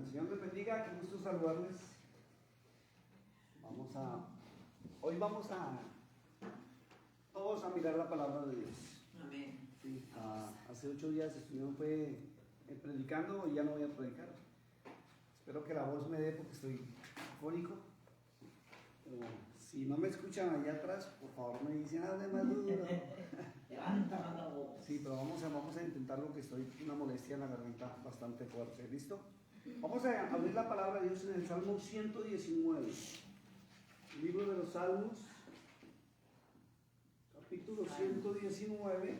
Señor les bendiga, qué gusto saludarles. Hoy vamos a todos a mirar la palabra de Dios. Amén. Sí, hace 8 días estuvimos predicando y ya no voy a predicar. Espero que la voz me dé porque estoy afónico. Si no me escuchan allá atrás, por favor me dicen hable más duro. Levanta la voz. Sí, pero vamos a intentarlo, que estoy con una molestia en la garganta bastante fuerte. ¿Listo? Vamos a abrir la palabra de Dios en el Salmo 119. El libro de los Salmos, capítulo 119.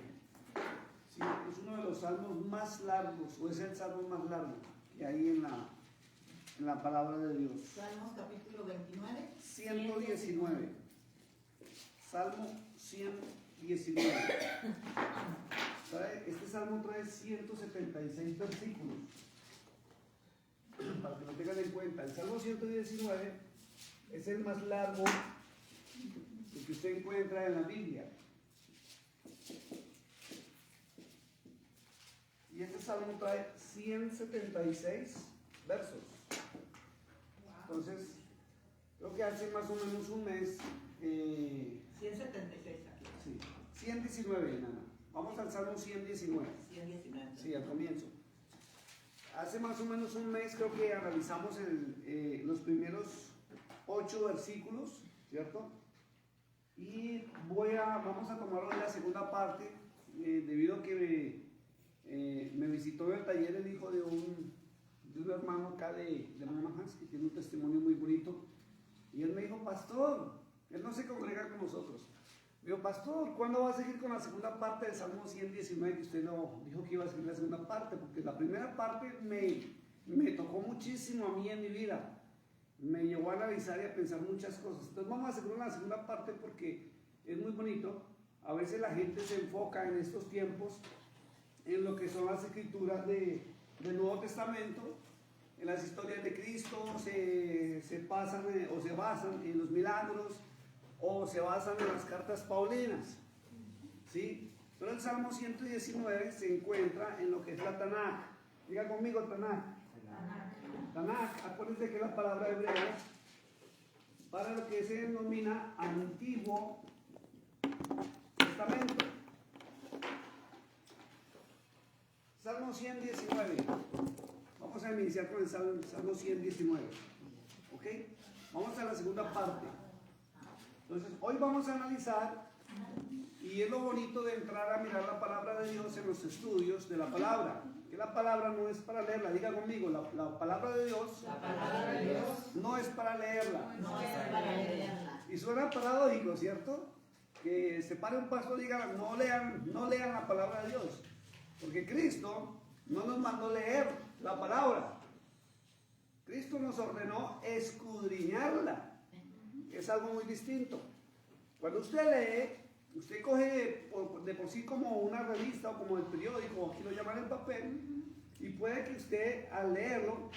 Sí, es uno de los salmos más largos, o es el salmo más largo que hay en la palabra de Dios. Salmos capítulo 29. 119. Salmo 119. ¿Sabe? Este salmo trae 176 versículos. Para que lo tengan en cuenta, el Salmo 119 es el más largo que usted encuentra en la Biblia. Y este salmo trae 176 versos. Entonces, creo que hace más o menos un mes. 176 aquí. Sí, 119, nana. Vamos al Salmo 119. 119. Sí, al comienzo. Hace más o menos un mes creo que analizamos los primeros 8 versículos, ¿cierto? Y vamos a tomar hoy la segunda parte, debido a que me visitó en el taller el hijo de un hermano acá de Manajas, que tiene un testimonio muy bonito. Y él me dijo, pastor, él no se congrega con nosotros. Me dijo, pastor, ¿cuándo va a seguir con la segunda parte del Salmo 119? Que usted no dijo que iba a seguir la segunda parte, porque la primera parte me tocó muchísimo a mí en mi vida. Me llevó a analizar y a pensar muchas cosas. Entonces vamos a seguir con la segunda parte porque es muy bonito. A veces la gente se enfoca en estos tiempos en lo que son las escrituras del Nuevo Testamento, en las historias de Cristo, se pasan o se basan en los milagros, o se basan en las cartas paulinas, ¿sí? Pero el Salmo 119 se encuentra en lo que es la Tanaj. Diga conmigo Tanaj. Tanaj, acuérdense que es la palabra hebrea para lo que se denomina Antiguo Testamento. Salmo 119. Vamos a iniciar con el Salmo 119. ¿Ok? Vamos a la segunda parte. Entonces, hoy vamos a analizar, y es lo bonito de entrar a mirar la palabra de Dios en los estudios de la palabra, que la palabra no es para leerla. Diga conmigo, la palabra de Dios, no es para leerla. No es para leerla. Y suena paradójico, ¿cierto? Que se pare un pastor y diga, no lean la palabra de Dios, porque Cristo no nos mandó leer la palabra. Cristo nos ordenó escudriñarla. Es algo muy distinto. Cuando usted lee, usted coge de por sí como una revista o como el periódico, aquí lo llaman en papel, y puede que usted al leerlo,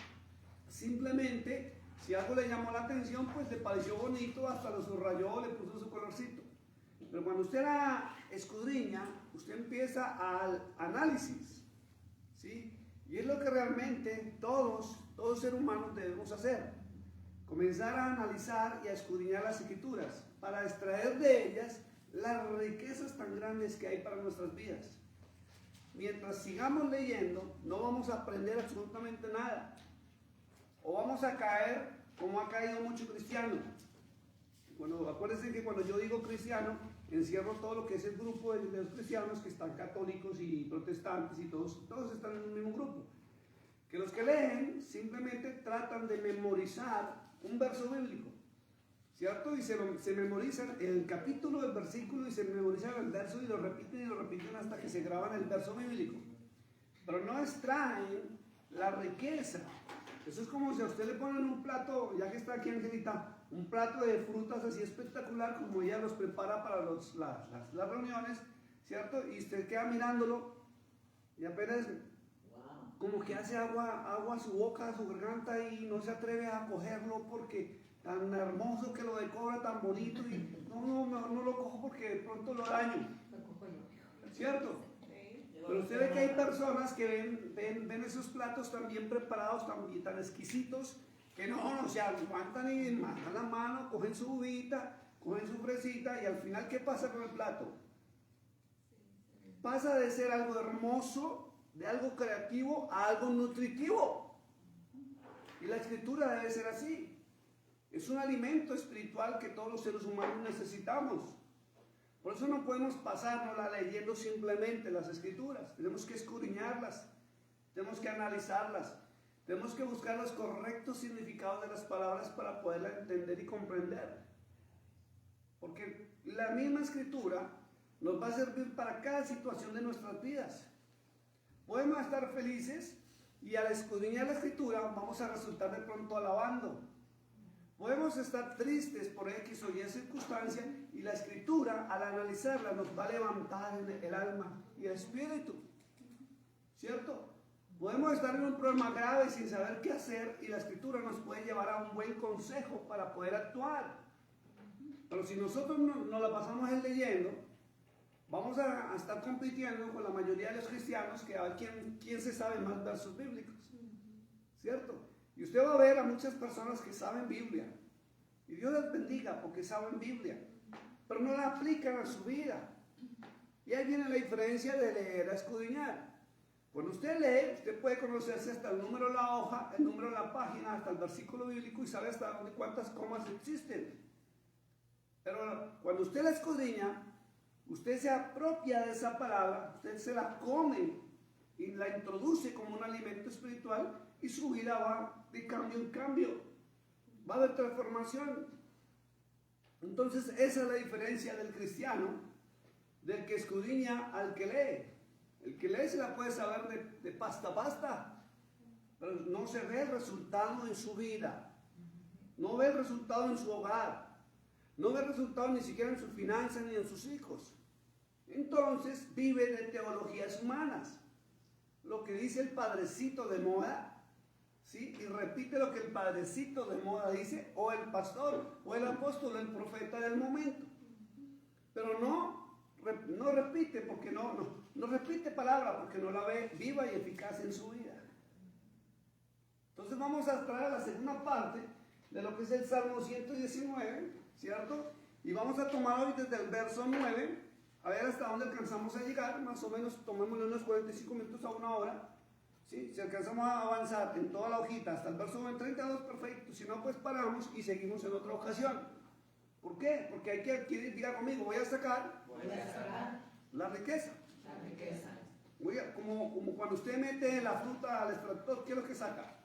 simplemente, si algo le llamó la atención, pues le pareció bonito, hasta lo subrayó, le puso su colorcito. Pero cuando usted la escudriña, usted empieza al análisis, ¿sí? Y es lo que realmente todos seres humanos debemos hacer. Comenzar a analizar y a escudriñar las escrituras para extraer de ellas las riquezas tan grandes que hay para nuestras vidas. Mientras sigamos leyendo, no vamos a aprender absolutamente nada. O vamos a caer como ha caído mucho cristiano. Acuérdense que cuando yo digo cristiano, encierro todo lo que es el grupo de los cristianos que están católicos y protestantes y todos están en un mismo grupo. Que los que leen simplemente tratan de memorizar un verso bíblico, ¿cierto? Y se memorizan el capítulo del versículo y se memorizan el verso y lo repiten hasta que se graban el verso bíblico. Pero no extraen la riqueza. Eso es como si a usted le ponen un plato, ya que está aquí Angelita, un plato de frutas así espectacular como ella los prepara para las reuniones, ¿cierto? Y usted queda mirándolo y apenas como que hace agua a su boca, a su garganta, y no se atreve a cogerlo porque tan hermoso que lo decora, tan bonito, y no lo cojo porque de pronto lo daño. ¿Cierto? Pero usted ve que hay personas que ven esos platos tan bien preparados, tan exquisitos, que no se aguantan y mandan la mano, cogen su uvita, cogen su fresita y al final, ¿qué pasa con el plato? Pasa de ser algo hermoso, de algo creativo, a algo nutritivo. Y la escritura debe ser así. Es un alimento espiritual que todos los seres humanos necesitamos. Por eso no podemos pasárnosla leyendo simplemente las escrituras. Tenemos que escudriñarlas, tenemos que analizarlas, tenemos que buscar los correctos significados de las palabras para poderlas entender y comprender. Porque la misma escritura nos va a servir para cada situación de nuestras vidas. Podemos estar felices y al escudriñar la escritura vamos a resultar de pronto alabando. Podemos estar tristes por X o Y circunstancia y la escritura al analizarla nos va a levantar el alma y el espíritu, ¿cierto? Podemos estar en un problema grave sin saber qué hacer y la escritura nos puede llevar a un buen consejo para poder actuar. Pero si nosotros no la pasamos leyendo, vamos a estar compitiendo con la mayoría de los cristianos que a ver quién se sabe más versos bíblicos, ¿cierto? Y usted va a ver a muchas personas que saben Biblia. Y Dios les bendiga porque saben Biblia. Pero no la aplican a su vida. Y ahí viene la diferencia de leer a escudriñar. Cuando usted lee, usted puede conocerse hasta el número de la hoja, el número de la página, hasta el versículo bíblico y sabe hasta cuántas comas existen. Pero cuando usted la escudriña, usted se apropia de esa palabra, usted se la come y la introduce como un alimento espiritual y su vida va de cambio en cambio, va a haber transformación. Entonces esa es la diferencia del cristiano, del que escudriña al que lee. El que lee se la puede saber de pasta a pasta, pero no se ve el resultado en su vida, no ve el resultado en su hogar, no ve el resultado ni siquiera en sus finanzas ni en sus hijos. Entonces vive de teologías humanas, lo que dice el padrecito de moda, ¿sí? Y repite lo que el padrecito de moda dice, o el pastor, o el apóstol, el profeta del momento. Pero no repite, porque no repite palabra, porque no la ve viva y eficaz en su vida. Entonces vamos a traer a la segunda parte de lo que es el Salmo 119, ¿cierto? Y vamos a tomar hoy desde el verso 9, a ver hasta dónde alcanzamos a llegar, más o menos tomémosle unos 45 minutos a una hora. ¿Sí? Si alcanzamos a avanzar en toda la hojita hasta el verso 32, perfecto. Si no, pues paramos y seguimos en otra ocasión. ¿Por qué? Porque hay que adquirir, diga conmigo, voy a sacar la riqueza. Como cuando usted mete la fruta al extractor, ¿qué es lo que saca?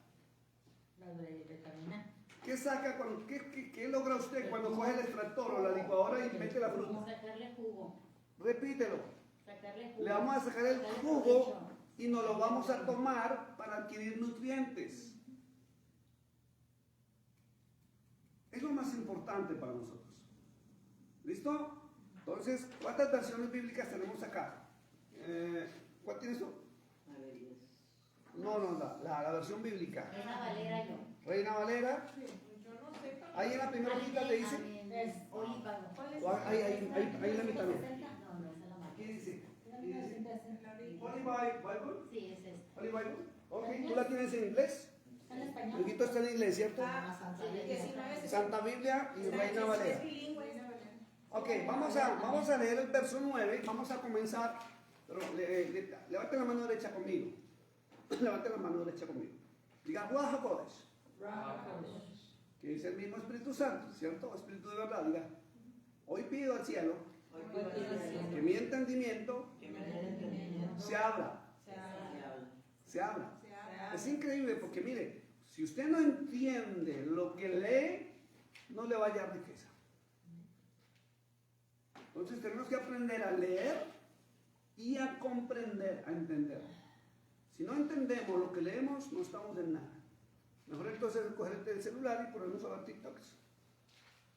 La vitamina. ¿Qué saca? ¿Qué logra usted cuando coge el extractor o la licuadora y mete la fruta? Sacarle jugo. Repítelo. Sacarle jugo. Le vamos a sacar el jugo y nos lo vamos a tomar para adquirir nutrientes. Es lo más importante para nosotros. ¿Listo? Entonces, ¿cuántas versiones bíblicas tenemos acá? ¿Cuál tienes tú? No, la versión bíblica. Reina Valera yo. Reina Valera. Ahí en la primera hojita le dice. Ahí en la mitad. No, esa es la marca. ¿Qué dice? Holy Bible. Sí, es esta. Holy Bible. Ok, ¿tú la tienes en inglés? ¿Está en español? Luego está en inglés, ¿cierto? Sí, Santa Biblia y Reina Valera. Ok, vamos a leer el verso 9. Vamos a comenzar. Pero levante la mano derecha conmigo. Levante la mano derecha conmigo. Diga, Ruach HaKodesh. Que es el mismo Espíritu Santo, ¿cierto? Espíritu de verdad. Diga, hoy pido al cielo que mi entendimiento se abra. Se abra. Es increíble porque mire, si usted no entiende lo que lee, no le va a hallar riqueza. Entonces tenemos que aprender a leer y a comprender, a entender. Si no entendemos lo que leemos, no estamos en nada. Mejor entonces coger el celular y ponernos a ver TikToks.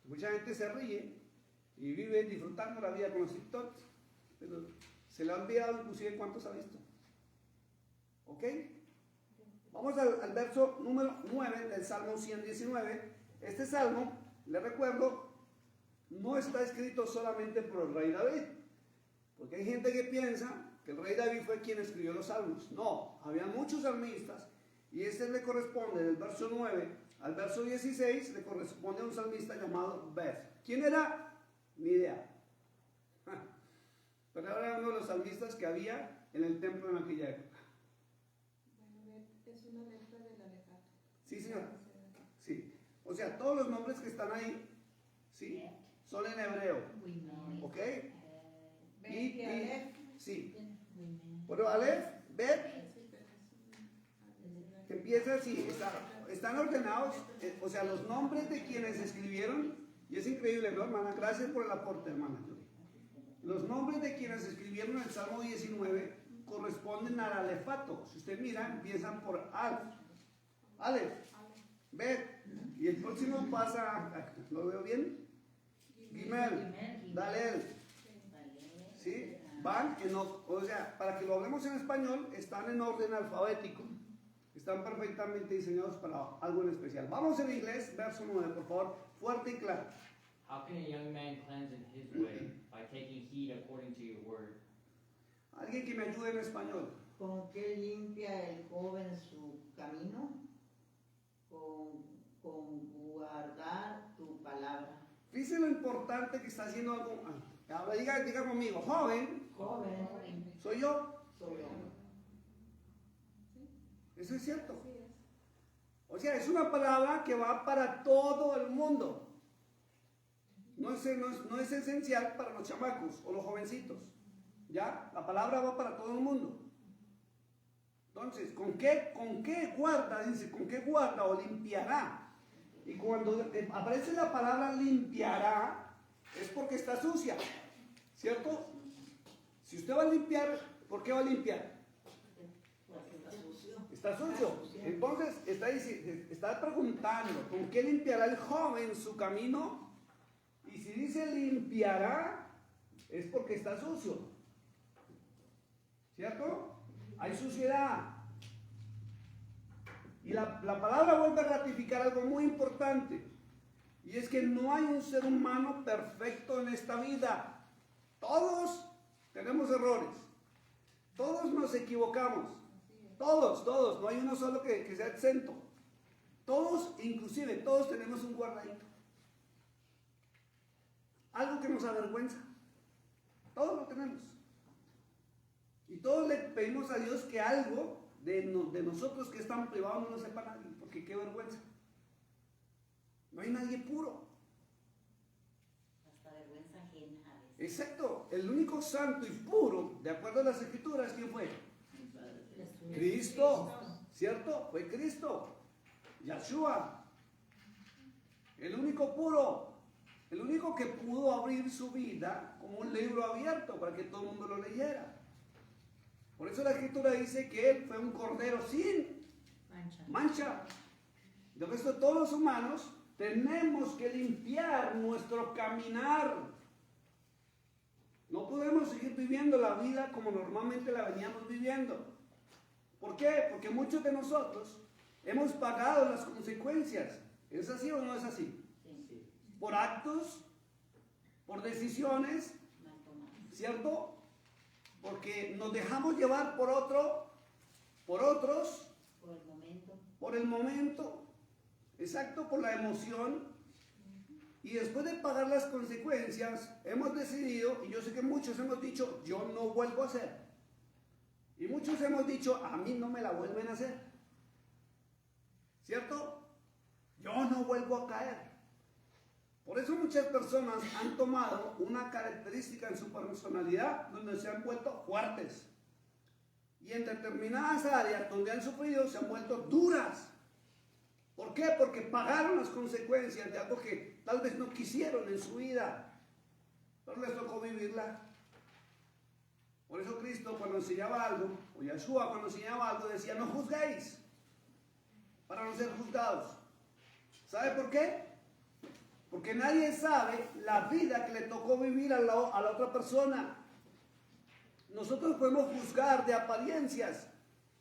Mucha gente se ríe y vive disfrutando la vida con los TikToks, pero se le ha olvidado inclusive cuántos ha visto. ¿Ok? Vamos al verso número 9 del Salmo 119. Este salmo, le recuerdo, no está escrito solamente por el rey David, porque hay gente que piensa que el rey David fue quien escribió los salmos. No, había muchos salmistas y este le corresponde del verso 9 al verso 16, le corresponde a un salmista llamado Beth. ¿Quién era? Ni idea. Pero era uno de los salmistas que había en el templo en aquella época. Bueno, es una letra del alegato. Sí, señor. Sí. O sea, todos los nombres que están ahí, ¿sí? Son en hebreo. ¿Ok? Y Aleph. Sí. Bueno, Aleph, Bet, que empieza así, están ordenados, o sea, los nombres de quienes escribieron, y es increíble, ¿no, hermana? Gracias por el aporte, hermana. Los nombres de quienes escribieron el Salmo 19 corresponden al alefato. Si usted mira, empiezan por Aleph, Bet, y el próximo pasa, ¿lo veo bien? Gimel, Dalel, ¿sí? Van o sea, para que lo hablemos en español, están en orden alfabético. Están perfectamente diseñados para algo en especial. Vamos en inglés, verso 9, por favor, fuerte y claro. How can a young man cleanse in his way? By taking heed according to your word. Alguien que me ayude en español. ¿Con qué limpia el joven su camino? Con guardar tu palabra. Fíjese lo importante que está haciendo algo. Ahora diga conmigo, joven, Joven, soy yo. soy yo. Eso es cierto. Así es. O sea, es una palabra que va para todo el mundo. No es esencial para los chamacos o los jovencitos. ¿Ya? La palabra va para todo el mundo. Entonces, ¿con qué guarda? Dice, ¿con qué guarda o limpiará? Y cuando aparece la palabra limpiará, es porque está sucia. ¿Cierto? Si usted va a limpiar, ¿por qué va a limpiar? Porque está sucio. Está sucio. Entonces está preguntando, ¿con qué limpiará el joven su camino? Y si dice limpiará, es porque está sucio. ¿Cierto? Hay suciedad. Y la palabra vuelve a ratificar algo muy importante. Y es que no hay un ser humano perfecto en esta vida. Todos tenemos errores. Todos nos equivocamos. Todos. No hay uno solo que sea exento. Todos, inclusive, todos tenemos un guardadito. Algo que nos avergüenza. Todos lo tenemos. Y todos le pedimos a Dios que algo de nosotros que es tan privado no lo sepa nadie. Porque qué vergüenza. No hay nadie puro. Hasta vergüenza ajena a veces. Exacto. El único santo y puro, de acuerdo a las escrituras, ¿quién fue? Cristo. ¿Cierto? Fue Cristo. Yahshua. El único puro. El único que pudo abrir su vida como un libro abierto para que todo el mundo lo leyera. Por eso la escritura dice que él fue un cordero sin mancha. De resto, todos los humanos tenemos que limpiar nuestro caminar. No podemos seguir viviendo la vida como normalmente la veníamos viviendo. ¿Por qué? Porque muchos de nosotros hemos pagado las consecuencias. ¿Es así o no es así? Sí. Por actos, por decisiones, Mal tomado. ¿cierto? Porque nos dejamos llevar por otros, Por el momento. exacto, por la emoción. Y después de pagar las consecuencias, hemos decidido, y yo sé que muchos hemos dicho, yo no vuelvo a hacer. Y muchos hemos dicho, a mí no me la vuelven a hacer. ¿Cierto? Yo no vuelvo a caer. Por eso muchas personas han tomado una característica en su personalidad donde se han vuelto fuertes. Y en determinadas áreas donde han sufrido se han vuelto duras. ¿Por qué? Porque pagaron las consecuencias de algo que tal vez no quisieron en su vida, pero les tocó vivirla. Por eso Cristo cuando enseñaba algo, o Yahshua cuando enseñaba algo decía, no juzguéis, para no ser juzgados. ¿Sabe por qué? Porque nadie sabe la vida que le tocó vivir a la otra persona. Nosotros podemos juzgar de apariencias,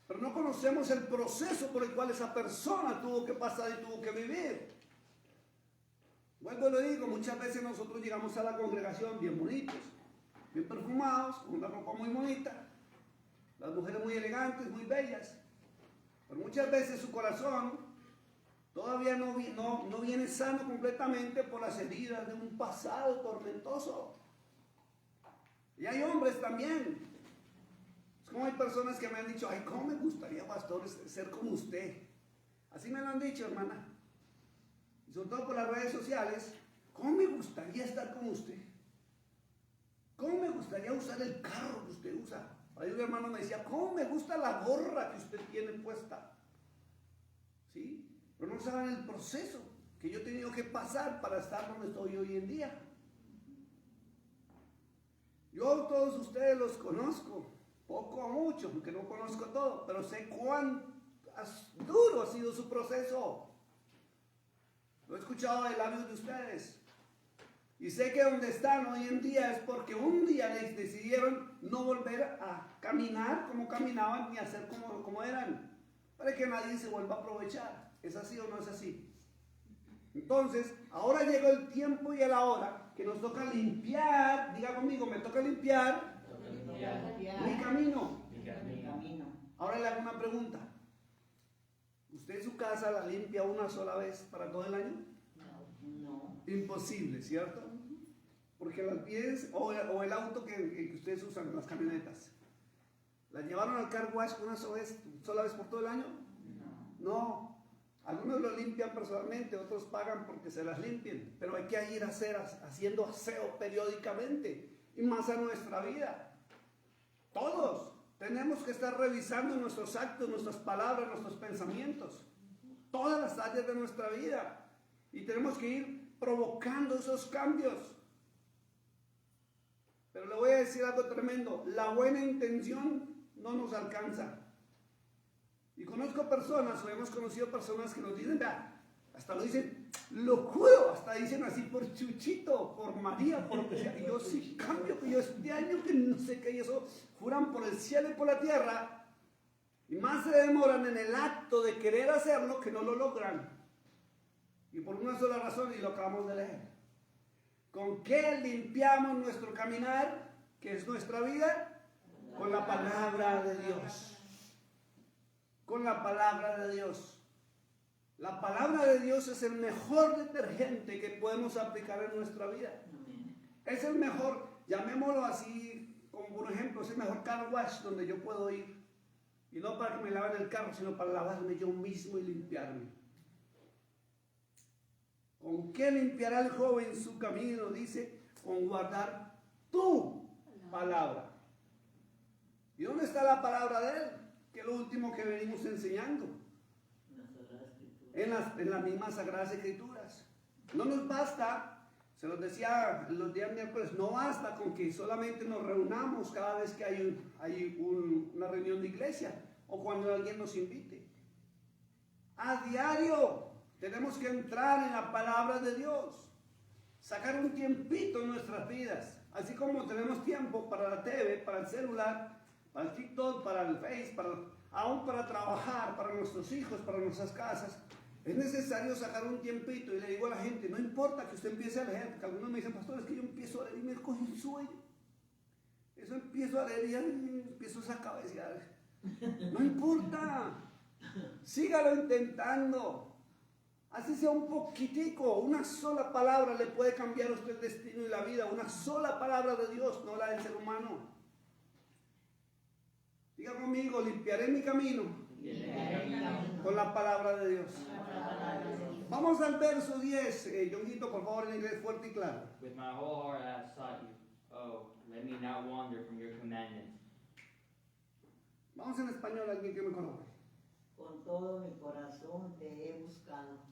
pero no conocemos el proceso por el cual esa persona tuvo que pasar y tuvo que vivir. Vuelvo y lo digo, muchas veces nosotros llegamos a la congregación bien bonitos, bien perfumados, con una ropa muy bonita, las mujeres muy elegantes, muy bellas, pero muchas veces su corazón todavía no viene sano completamente por las heridas de un pasado tormentoso. Y hay hombres también. Es como hay personas que me han dicho, ay, ¿cómo me gustaría, pastor, ser como usted? Así me lo han dicho, hermana. Y sobre todo por las redes sociales, ¿cómo me gustaría estar como usted? ¿Cómo me gustaría usar el carro que usted usa? Hay un hermano me decía, ¿cómo me gusta la gorra que usted tiene puesta? ¿Sí? Pero no saben el proceso que yo he tenido que pasar para estar donde estoy hoy en día. Yo todos ustedes los conozco, poco o mucho, porque no conozco todo, pero sé cuán duro ha sido su proceso. Lo he escuchado de labios de ustedes. Y sé que donde están hoy en día es porque un día les decidieron no volver a caminar como caminaban ni a ser como eran, para que nadie se vuelva a aprovechar. ¿Es así o no es así? Entonces, ahora llegó el tiempo y la hora que nos toca limpiar. Diga conmigo, me toca limpiar mi camino. Ahora le hago una pregunta. ¿Usted su casa la limpia una sola vez para todo el año? No. Imposible, ¿cierto? Porque las pies o el auto que ustedes usan, las camionetas, ¿las llevaron al car wash una sola vez por todo el año? No. Algunos lo limpian personalmente, otros pagan porque se las limpien, pero hay que ir haciendo aseo periódicamente, y más a nuestra vida. Todos tenemos que estar revisando nuestros actos, nuestras palabras, nuestros pensamientos, todas las áreas de nuestra vida, y tenemos que ir provocando esos cambios. Pero le voy a decir algo tremendo, la buena intención no nos alcanza. Y conozco personas, o hemos conocido personas que nos dicen, vea, hasta lo dicen, lo juro, hasta dicen así por Chuchito, por María, por lo que sea. Y yo sí cambio, que yo este año que no sé qué, y eso juran por el cielo y por la tierra, y más se demoran en el acto de querer hacerlo que no lo logran. Y por una sola razón, y lo acabamos de leer. ¿Con qué limpiamos nuestro caminar, que es nuestra vida? Con la palabra de Dios. Con la palabra de Dios. La palabra de Dios es el mejor detergente que podemos aplicar en nuestra vida. Es el mejor, llamémoslo así, como por ejemplo, es el mejor car wash donde yo puedo ir. Y no para que me laven el carro, sino para lavarme yo mismo y limpiarme. ¿Con qué limpiará el joven su camino? Dice, con guardar tu palabra. ¿Y dónde está la palabra de él? Que es lo último que venimos enseñando. En las mismas Sagradas Escrituras. No nos basta, se los decía los días miércoles, no basta con que solamente nos reunamos cada vez que hay una reunión de iglesia o cuando alguien nos invite. A diario tenemos que entrar en la palabra de Dios, sacar un tiempito en nuestras vidas, así como tenemos tiempo para la TV, para el celular, para el TikTok, para el Face, aún para trabajar, para nuestros hijos, para nuestras casas. Es necesario sacar un tiempito, y le digo a la gente, no importa que usted empiece a leer, porque algunos me dicen, pastor, es que yo empiezo a leer y me coge un sueño. Eso empiezo a leer y ya empiezo a cabecear. No importa, sígalo intentando. Así sea un poquitico, una sola palabra le puede cambiar a usted el destino y la vida, una sola palabra de Dios, no la del ser humano. Diga conmigo, limpiaré mi camino con la palabra de Dios. Vamos al verso 10, Jonguito, por favor, en inglés fuerte y claro. With my whole heart I have sought you. Oh, let me not wander from your commandments. Vamos en español, alguien que me conoce. Con todo mi corazón te he buscado.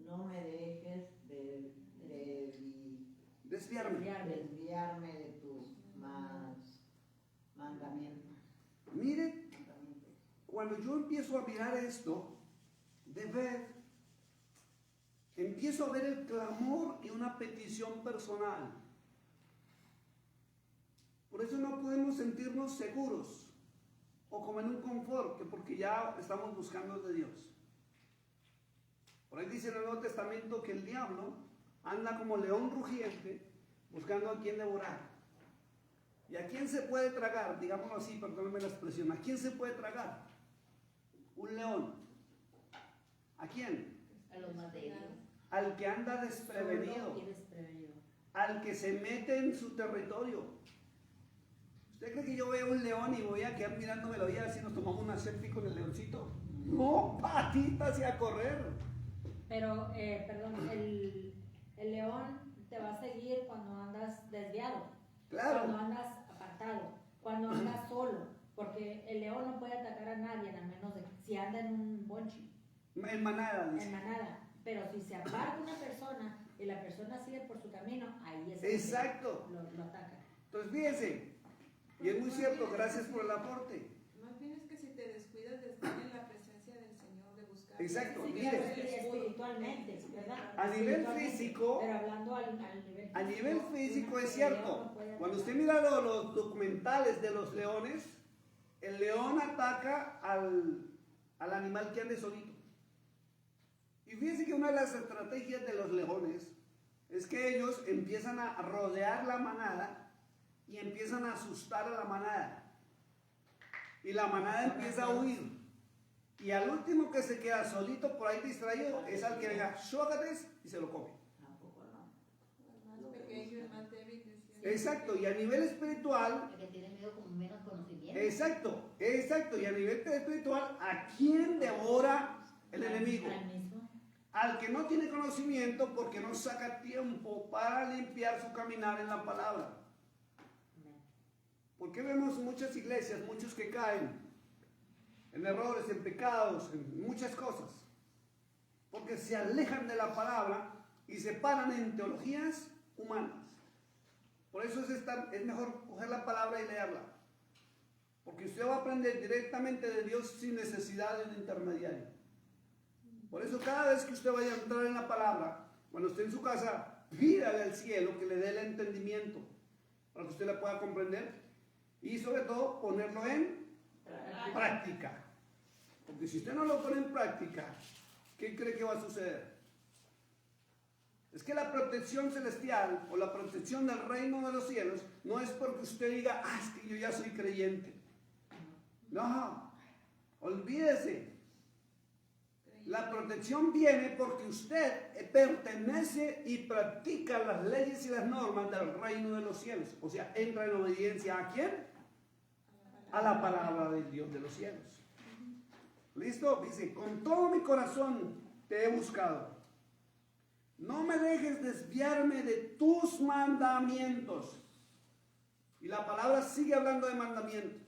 No me dejes desviarme de tus mandamientos. Mire, cuando yo empiezo a mirar esto, empiezo a ver el clamor y una petición personal. Por eso no podemos sentirnos seguros o como en un confort, que porque ya estamos buscando de Dios. Por ahí dice en el Nuevo Testamento que el diablo anda como león rugiente buscando a quien devorar. ¿Y a quién se puede tragar? Digámoslo así, perdónenme la expresión. ¿A quién se puede tragar? Un león. ¿A quién? A los más débiles. Al que anda desprevenido. Solo y desprevenido. Al que se mete en su territorio. ¿Usted cree que yo veo un león y voy a quedar mirándome la vida si nos tomamos una selfie con el leoncito? No, patitas y a correr. Pero, perdón, el león te va a seguir cuando andas desviado, Claro. cuando andas apartado, cuando andas solo, porque el león no puede atacar a nadie, a menos de si anda en un bonche, En manada, dice. en manada. Pero si se aparta una persona y la persona sigue por su camino, ahí es Exacto. lo ataca. Entonces fíjense, y es muy cierto, gracias por el aporte. Más bien es que si te descuidas de estar en la presencia del Señor, de buscar. Exacto, Sí, mire. claro, espiritualmente, ¿verdad? A nivel Espiritualmente, físico, pero hablando al nivel físico. A nivel físico es el león cierto. no puede Cuando usted atacar. mira los documentales de los leones, el león ataca al animal que ande solito. Y fíjense que una de las estrategias de los leones es que ellos empiezan a rodear la manada y empiezan a asustar a la manada. Y la manada empieza a huir. Y al último que se queda solito por ahí distraído es al que venga, "Shógates", y se lo come. Tampoco no. El más pequeño, el más débil. decía. Exacto, y a nivel espiritual, El que tiene miedo con menos conocimiento. exacto, y a nivel espiritual, ¿a quién devora el enemigo? Al mismo. Al que no tiene conocimiento porque no saca tiempo para limpiar su caminar en la palabra. Porque vemos muchas iglesias, muchos que caen en errores, en pecados, en muchas cosas. Porque se alejan de la palabra y se paran en teologías humanas. Por eso es mejor coger la palabra y leerla. Porque usted va a aprender directamente de Dios sin necesidad de un intermediario. Por eso cada vez que usted vaya a entrar en la palabra, cuando esté en su casa, pídale al cielo que le dé el entendimiento para que usted la pueda comprender y sobre todo ponerlo en práctica. Porque si usted no lo pone en práctica, ¿qué cree que va a suceder? Es que la protección celestial o la protección del reino de los cielos no es porque usted diga, es que yo ya soy creyente. No, olvídese. La protección viene porque usted pertenece y practica las leyes y las normas del reino de los cielos. O sea, entra en obediencia ¿a quién? A la palabra del Dios de los cielos. ¿Listo? Dice, con todo mi corazón te he buscado. No me dejes desviarme de tus mandamientos. Y la palabra sigue hablando de mandamientos.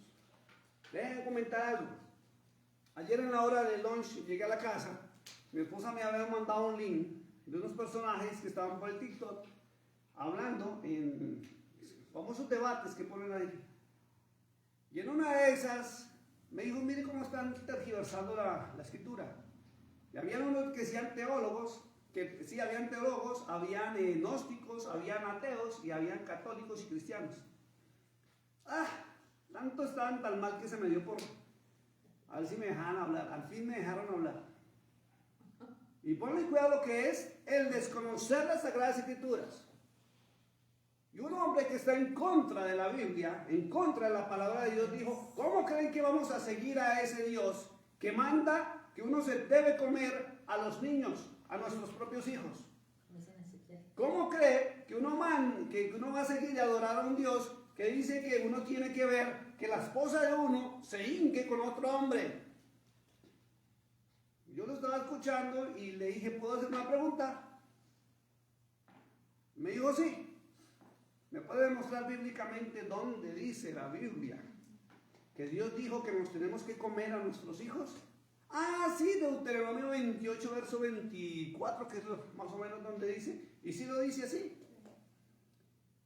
Déjenme comentar algo. Ayer en la hora del lunch llegué a la casa, mi esposa me había mandado un link de unos personajes que estaban por el TikTok hablando en famosos debates que ponen ahí. Y en una de esas me dijo, mire cómo están tergiversando la escritura. Y habían unos que decían teólogos, que sí habían teólogos, habían gnósticos, habían ateos y habían católicos y cristianos. Tanto estaban tan mal que se me dio por... A ver si me dejaban hablar. Al fin me dejaron hablar. Y ponle cuidado lo que es el desconocer las Sagradas Escrituras. Y un hombre que está en contra de la Biblia, en contra de la palabra de Dios, dijo, ¿cómo creen que vamos a seguir a ese Dios que manda que uno se debe comer a los niños, a nuestros propios hijos? ¿Cómo cree que uno va a seguir y adorar a un Dios que dice que uno tiene que ver que la esposa de uno se hinque con otro hombre? Yo lo estaba escuchando y le dije, ¿puedo hacer una pregunta? Me dijo, sí. ¿Me puede demostrar bíblicamente dónde dice la Biblia que Dios dijo que nos tenemos que comer a nuestros hijos? Sí, Deuteronomio 28, verso 24, que es más o menos donde dice. Y sí lo dice así.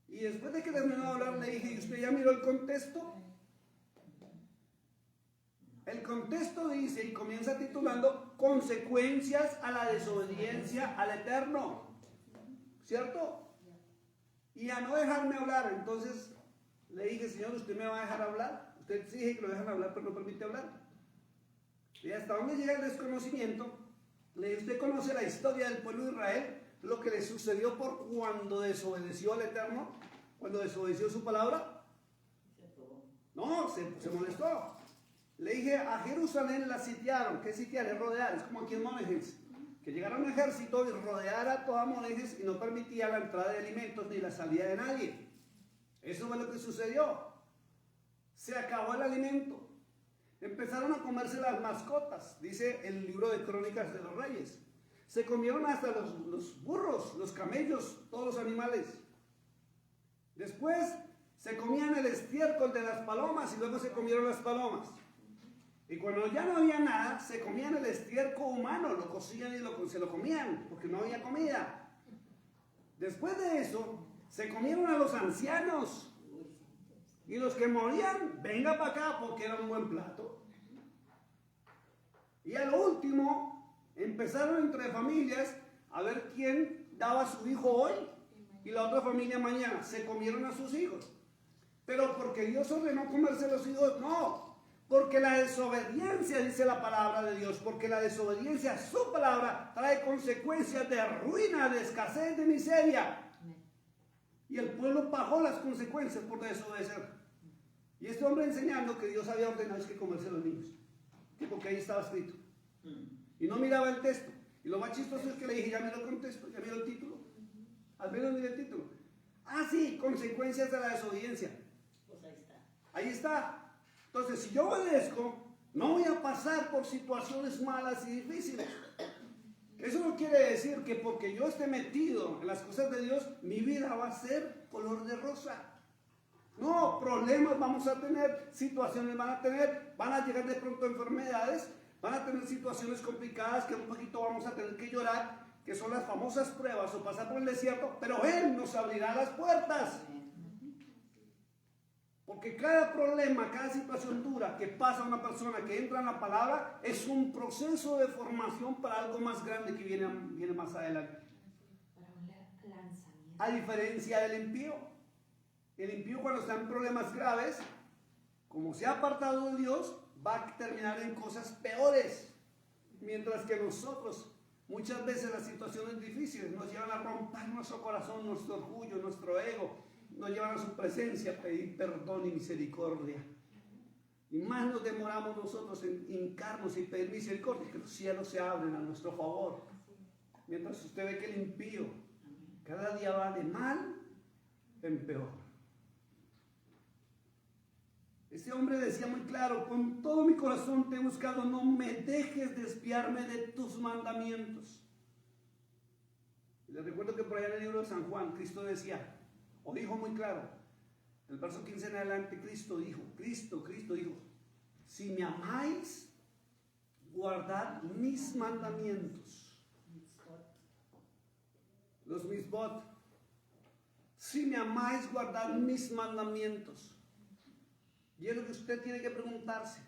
Y después de que terminó de hablar, le dije, ¿y usted ya miró el contexto? El contexto dice, y comienza titulando, consecuencias a la desobediencia al Eterno. ¿Cierto? Y a no dejarme hablar, entonces le dije, Señor, ¿usted me va a dejar hablar? Usted exige que lo dejan hablar, pero no permite hablar. Y hasta dónde llega el desconocimiento. Le dije, ¿usted conoce la historia del pueblo de Israel? Lo que le sucedió por cuando desobedeció al Eterno, cuando desobedeció su palabra. No, se molestó. Le dije, a Jerusalén la sitiaron. ¿Qué sitiar? Es rodear. Es como aquí en Monejes. Que llegara un ejército y rodeara toda Monejes y no permitía la entrada de alimentos ni la salida de nadie. Eso fue lo que sucedió. Se acabó el alimento. Empezaron a comerse las mascotas, dice el libro de Crónicas de los Reyes. Se comieron hasta los burros, los camellos, todos los animales. Después se comían el estiércol de las palomas y luego se comieron las palomas. Y cuando ya no había nada, se comían el estiércol humano, lo cocían y se lo comían, porque no había comida. Después de eso, se comieron a los ancianos. Y los que morían, venga para acá porque era un buen plato. Y a lo último, empezaron entre familias a ver quién daba a su hijo hoy y la otra familia mañana. Se comieron a sus hijos. Pero porque Dios ordenó comerse los hijos, no. Porque la desobediencia, dice la palabra de Dios, porque la desobediencia, su palabra, trae consecuencias de ruina, de escasez, de miseria. Y el pueblo pagó las consecuencias por desobedecer. Y este hombre enseñando que Dios había ordenado es que comerse a los niños. Porque ahí estaba escrito. Y no miraba el texto. Y lo más chistoso es que le dije, ya miró el contexto, ya miró el título. Al menos mire el título. Ah, sí, consecuencias de la desobediencia. Pues ahí está. Ahí está. Entonces, si yo obedezco, no voy a pasar por situaciones malas y difíciles. Eso no quiere decir que porque yo esté metido en las cosas de Dios, mi vida va a ser color de rosa. No, problemas vamos a tener, situaciones van a llegar de pronto enfermedades, van a tener situaciones complicadas que un poquito vamos a tener que llorar, que son las famosas pruebas o pasar por el desierto, pero Él nos abrirá las puertas. Porque cada problema, cada situación dura que pasa a una persona que entra en la palabra es un proceso de formación para algo más grande que viene más adelante. Para un lanzamiento. A diferencia del impío. El impío cuando está en problemas graves, como se ha apartado de Dios, va a terminar en cosas peores. Mientras que nosotros, muchas veces las situaciones difíciles nos llevan a romper nuestro corazón, nuestro orgullo, nuestro ego. Nos llevan a su presencia a pedir perdón y misericordia. Y más nos demoramos nosotros en hincarnos y pedir misericordia, que los cielos se abren a nuestro favor. Mientras usted ve que el impío cada día va de mal en peor. Este hombre decía muy claro, con todo mi corazón te he buscado, no me dejes desviarme de tus mandamientos. Y les recuerdo que por allá en el libro de San Juan, Cristo decía, o dijo muy claro, del verso 15 en adelante, Cristo dijo, si me amáis, guardad mis mandamientos. Los misbot. Si me amáis, guardad mis mandamientos. Y es lo que usted tiene que preguntarse.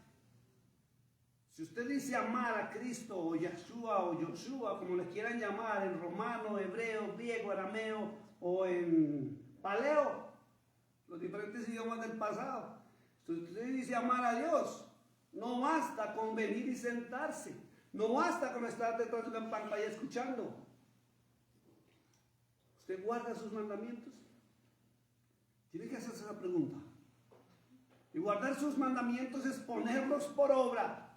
Si usted dice amar a Cristo o Yahshua o Yoshua, como le quieran llamar, en romano, hebreo, griego, arameo o en paleo, los diferentes idiomas del pasado. Si usted dice amar a Dios, no basta con venir y sentarse. No basta con estar detrás de una pantalla escuchando. ¿Usted guarda sus mandamientos? Tiene que hacerse esa pregunta. Y guardar sus mandamientos es ponerlos por obra.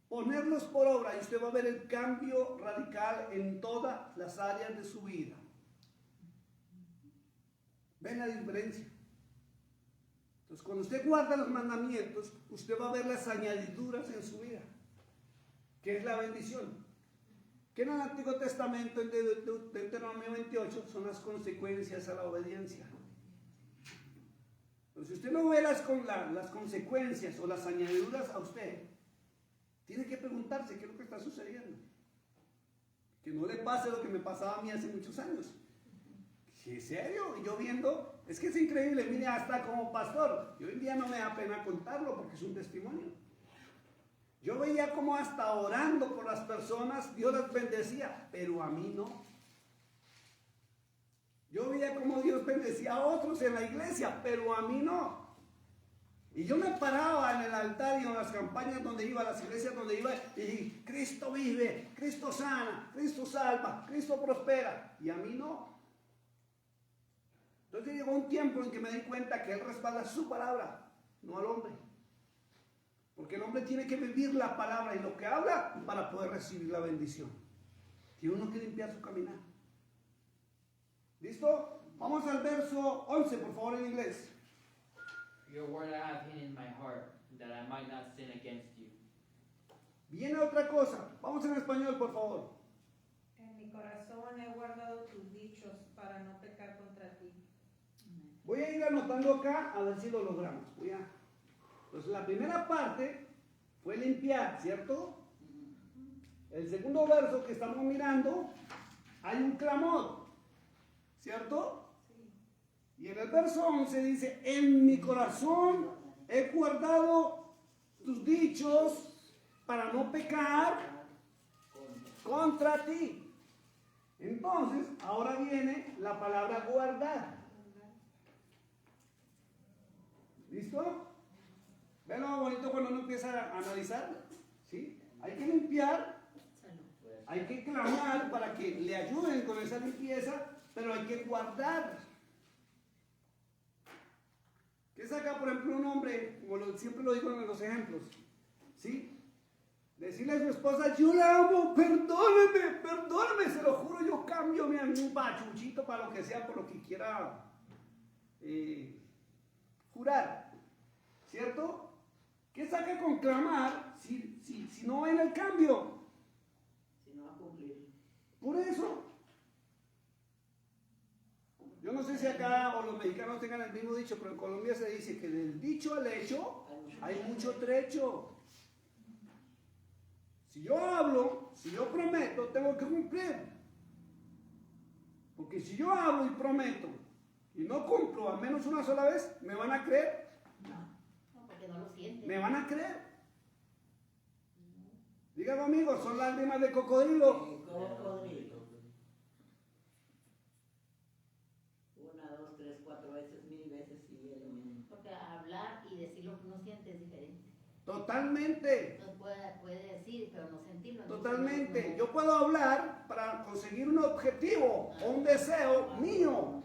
Ponerlos por obra y usted va a ver el cambio radical en todas las áreas de su vida. ¿Ven la diferencia? Entonces, cuando usted guarda los mandamientos, usted va a ver las añadiduras en su vida, que es la bendición. Que en el Antiguo Testamento, en Deuteronomio 28, son las consecuencias a la obediencia. Pero si usted no ve las consecuencias o las añadiduras a usted, tiene que preguntarse qué es lo que está sucediendo. Que no le pase lo que me pasaba a mí hace muchos años. ¿En serio? Y yo viendo, es que es increíble, mire, hasta como pastor, y hoy en día no me da pena contarlo porque es un testimonio. Yo veía como hasta orando por las personas, Dios las bendecía, pero a mí no. Yo veía como Dios bendecía a otros en la iglesia, pero a mí no. Y yo me paraba en el altar y en las campañas donde iba, las iglesias donde iba, y dije, Cristo vive, Cristo sana, Cristo salva, Cristo prospera, y a mí no. Entonces llegó un tiempo en que me di cuenta que Él respalda su palabra, no al hombre. Porque el hombre tiene que vivir la palabra y lo que habla para poder recibir la bendición. Tiene uno que limpiar su caminar. ¿Listo? Vamos al verso 11, por favor, en inglés. Your word I have hidden in my heart, that I might not sin against you. Viene otra cosa. Vamos en español, por favor. En mi corazón he guardado tus dichos para no pecar contra ti. Voy a ir anotando acá a ver si lo logramos. Pues la primera parte fue limpiar, ¿cierto? El segundo verso que estamos mirando, hay un clamor, ¿cierto? Y en el verso 11 dice, en mi corazón he guardado tus dichos para no pecar contra ti. Entonces, ahora viene la palabra guardar. ¿Listo? ¿Ven lo bonito cuando uno empieza a analizar? ¿Sí? Hay que limpiar, hay que clamar para que le ayuden con esa limpieza, pero hay que guardar. ¿Qué saca, por ejemplo, un hombre, como siempre lo digo en los ejemplos? ¿Sí? Decirle a su esposa, yo la amo, perdóneme, perdóneme, se lo juro, yo cambio un pachuchito para lo que sea, por lo que quiera jurar. ¿Cierto? ¿Qué saca con clamar si no ven el cambio? Si no va a cumplir. Por eso. Yo no sé si acá o los mexicanos tengan el mismo dicho, pero en Colombia se dice que del dicho al hecho hay mucho trecho. Si yo hablo, si yo prometo, tengo que cumplir. Porque si yo hablo y prometo y no cumplo al menos una sola vez, ¿me van a creer? No, porque no lo siente. ¿Me van a creer? Diga conmigo, son lágrimas de cocodrilo. Cocodrilo. 1, 2, 3, 4 veces, 1000 veces y el mismo. Porque hablar y decir lo que uno siente es diferente. Totalmente. Entonces puede decir, pero no sentirlo. Totalmente. Yo puedo hablar para conseguir un objetivo o un deseo mío.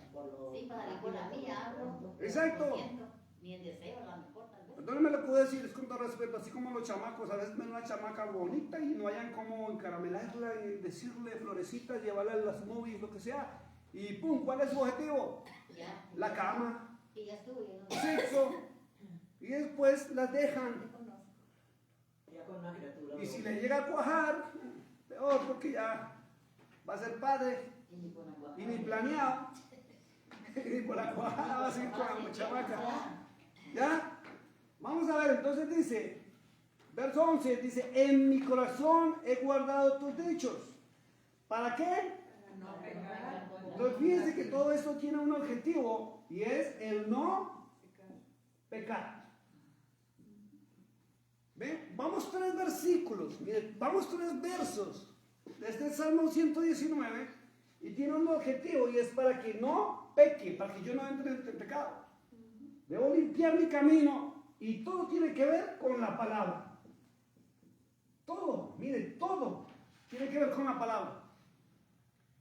Sí, para salir con la mía, hablo. Exacto. No siento, ni el deseo, a lo mejor tal vez. Entonces me lo puedo decir, es con todo respeto, así como los chamacos, a veces ven una chamaca bonita y no hayan cómo encaramelarla y decirle florecitas, llevarla a las movies, lo que sea. Y pum, ¿cuál es su objetivo? Ya. La cama, Y ya estuvo. Ya no sexo. Y después las dejan. Ya con una criatura. Y si le llega a cuajar, peor, porque ya va a ser padre. Y ni con agua. Y ni planeado. Y ni por la cuajada va a seguir con la chamaca. ¿Ya? Vamos a ver, entonces dice, verso 11, dice, en mi corazón he guardado tus dichos. ¿Para qué? Para no pecar contra Entonces fíjense que todo esto tiene un objetivo y es el no pecar. ¿Ven? Vamos 3 versículos, miren, vamos 3 versos de este Salmo 119 y tiene un objetivo y es para que no peque, para que yo no entre en pecado. Debo limpiar mi camino y todo tiene que ver con la palabra. Todo, mire, todo tiene que ver con la palabra.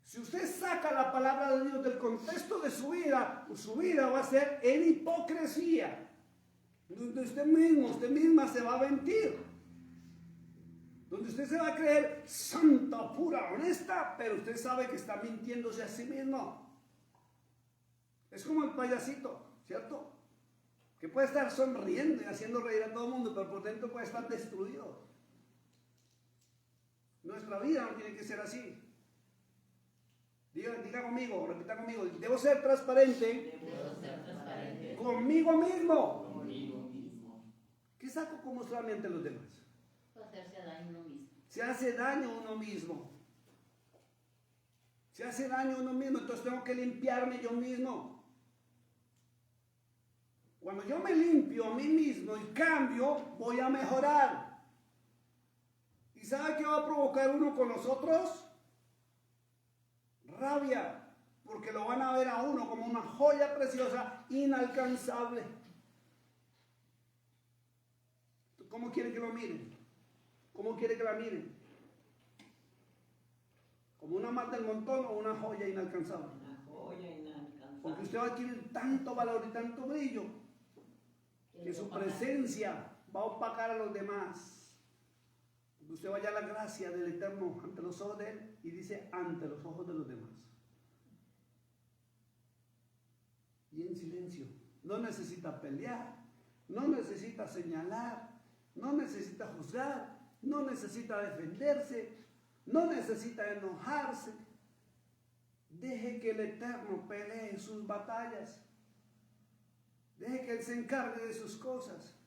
Si usted saca la palabra de Dios del contexto de su vida, pues su vida va a ser en hipocresía. Donde usted mismo, usted misma se va a mentir. Donde usted se va a creer santa, pura, honesta, pero usted sabe que está mintiéndose a sí mismo. Es como el payasito, ¿cierto? Que puede estar sonriendo y haciendo reír a todo el mundo, pero por dentro puede estar destruido. Nuestra vida no tiene que ser así. Diga conmigo, repita conmigo, debo ser transparente, conmigo mismo. ¿Qué saco como mostrarme ante los demás? Hacerse daño uno mismo. Se hace daño a uno mismo. Se hace daño a uno mismo, entonces tengo que limpiarme yo mismo. Cuando yo me limpio a mí mismo y cambio, voy a mejorar. ¿Y sabe qué va a provocar uno con nosotros? Rabia, porque lo van a ver a uno como una joya preciosa, inalcanzable. ¿Cómo quiere que lo miren? ¿Cómo quiere que la miren? ¿Como una más del montón o una joya inalcanzable? Una joya inalcanzable. Porque usted va a adquirir tanto valor y tanto brillo que su presencia va a opacar a los demás. Usted vaya a la gracia del Eterno ante los ojos de Él y dice ante los ojos de los demás. Y en silencio. No necesita pelear, no necesita señalar, no necesita juzgar, no necesita defenderse, no necesita enojarse. Deje que el Eterno pelee sus batallas. Deje que Él se encargue de sus cosas.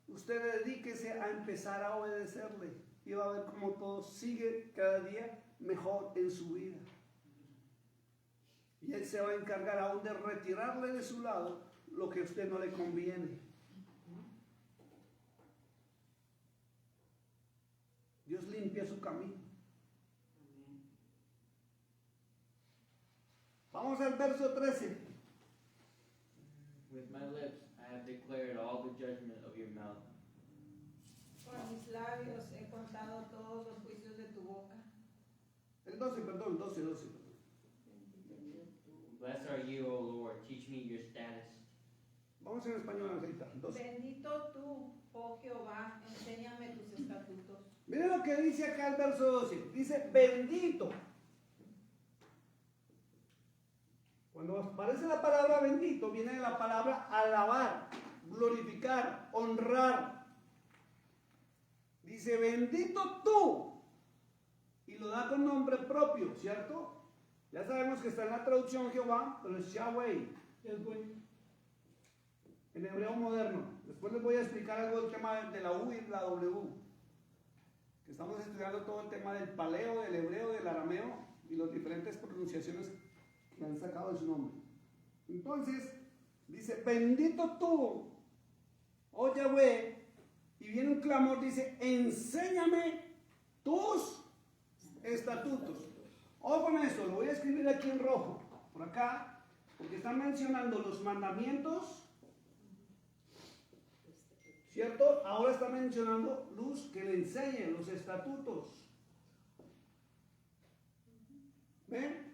Usted dedíquese a empezar a obedecerle y va a ver cómo todo sigue cada día mejor en su vida. Y Él se va a encargar aún de retirarle de su lado lo que a usted no le conviene. Dios limpia su camino. Vamos al verso 13. With my lips I have declared all the judgment of your mouth. Con mis labios he contado todos los juicios de tu boca. El 12, perdón, 12. Blessed are you, O Lord. Teach me your status. Vamos en español, Angelita. 12. Bendito tú, oh Jehová, enséñame tus estatutos. Miren lo que dice acá el verso 12. Dice, bendito. Cuando aparece la palabra bendito, viene de la palabra alabar, glorificar, honrar. Dice, bendito tú. Y lo da con nombre propio, ¿cierto? Ya sabemos que está en la traducción Jehová, pero es Yahweh. En hebreo moderno. Después les voy a explicar algo del tema de la U y la W. Que estamos estudiando todo el tema del paleo, del hebreo, del arameo y las diferentes pronunciaciones que han sacado de su nombre. Entonces, dice, bendito tú, oh Yahweh, y viene un clamor, dice, enséñame tus estatutos. Ojo con eso, lo voy a escribir aquí en rojo, por acá, porque están mencionando los mandamientos, ¿cierto? Ahora está mencionando luz que le enseñe los estatutos. ¿Ven?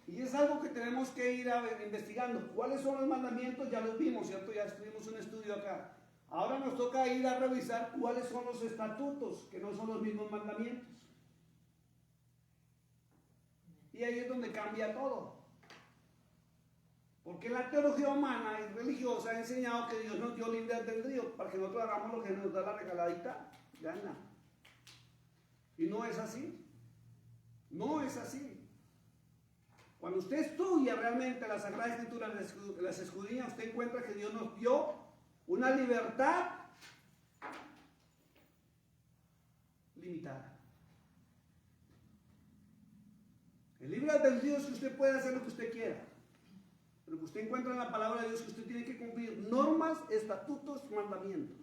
Y es algo que tenemos que ir investigando. ¿Cuáles son los mandamientos? Ya los vimos, ¿cierto? Ya estuvimos un estudio acá. Ahora nos toca ir a revisar cuáles son los estatutos, que no son los mismos mandamientos. Y ahí es donde cambia todo. Porque la teología humana y religiosa ha enseñado que Dios nos dio libre albedrío para que nosotros hagamos lo que nos da la regaladita gana. Y no es así. No es así. Cuando usted estudia realmente la Sagrada Escritura, las escudriña, usted encuentra que Dios nos dio una libertad limitada. El libre albedrío es que usted puede hacer lo que usted quiera, pero que usted encuentra en la palabra de Dios que usted tiene que cumplir normas, estatutos, mandamientos,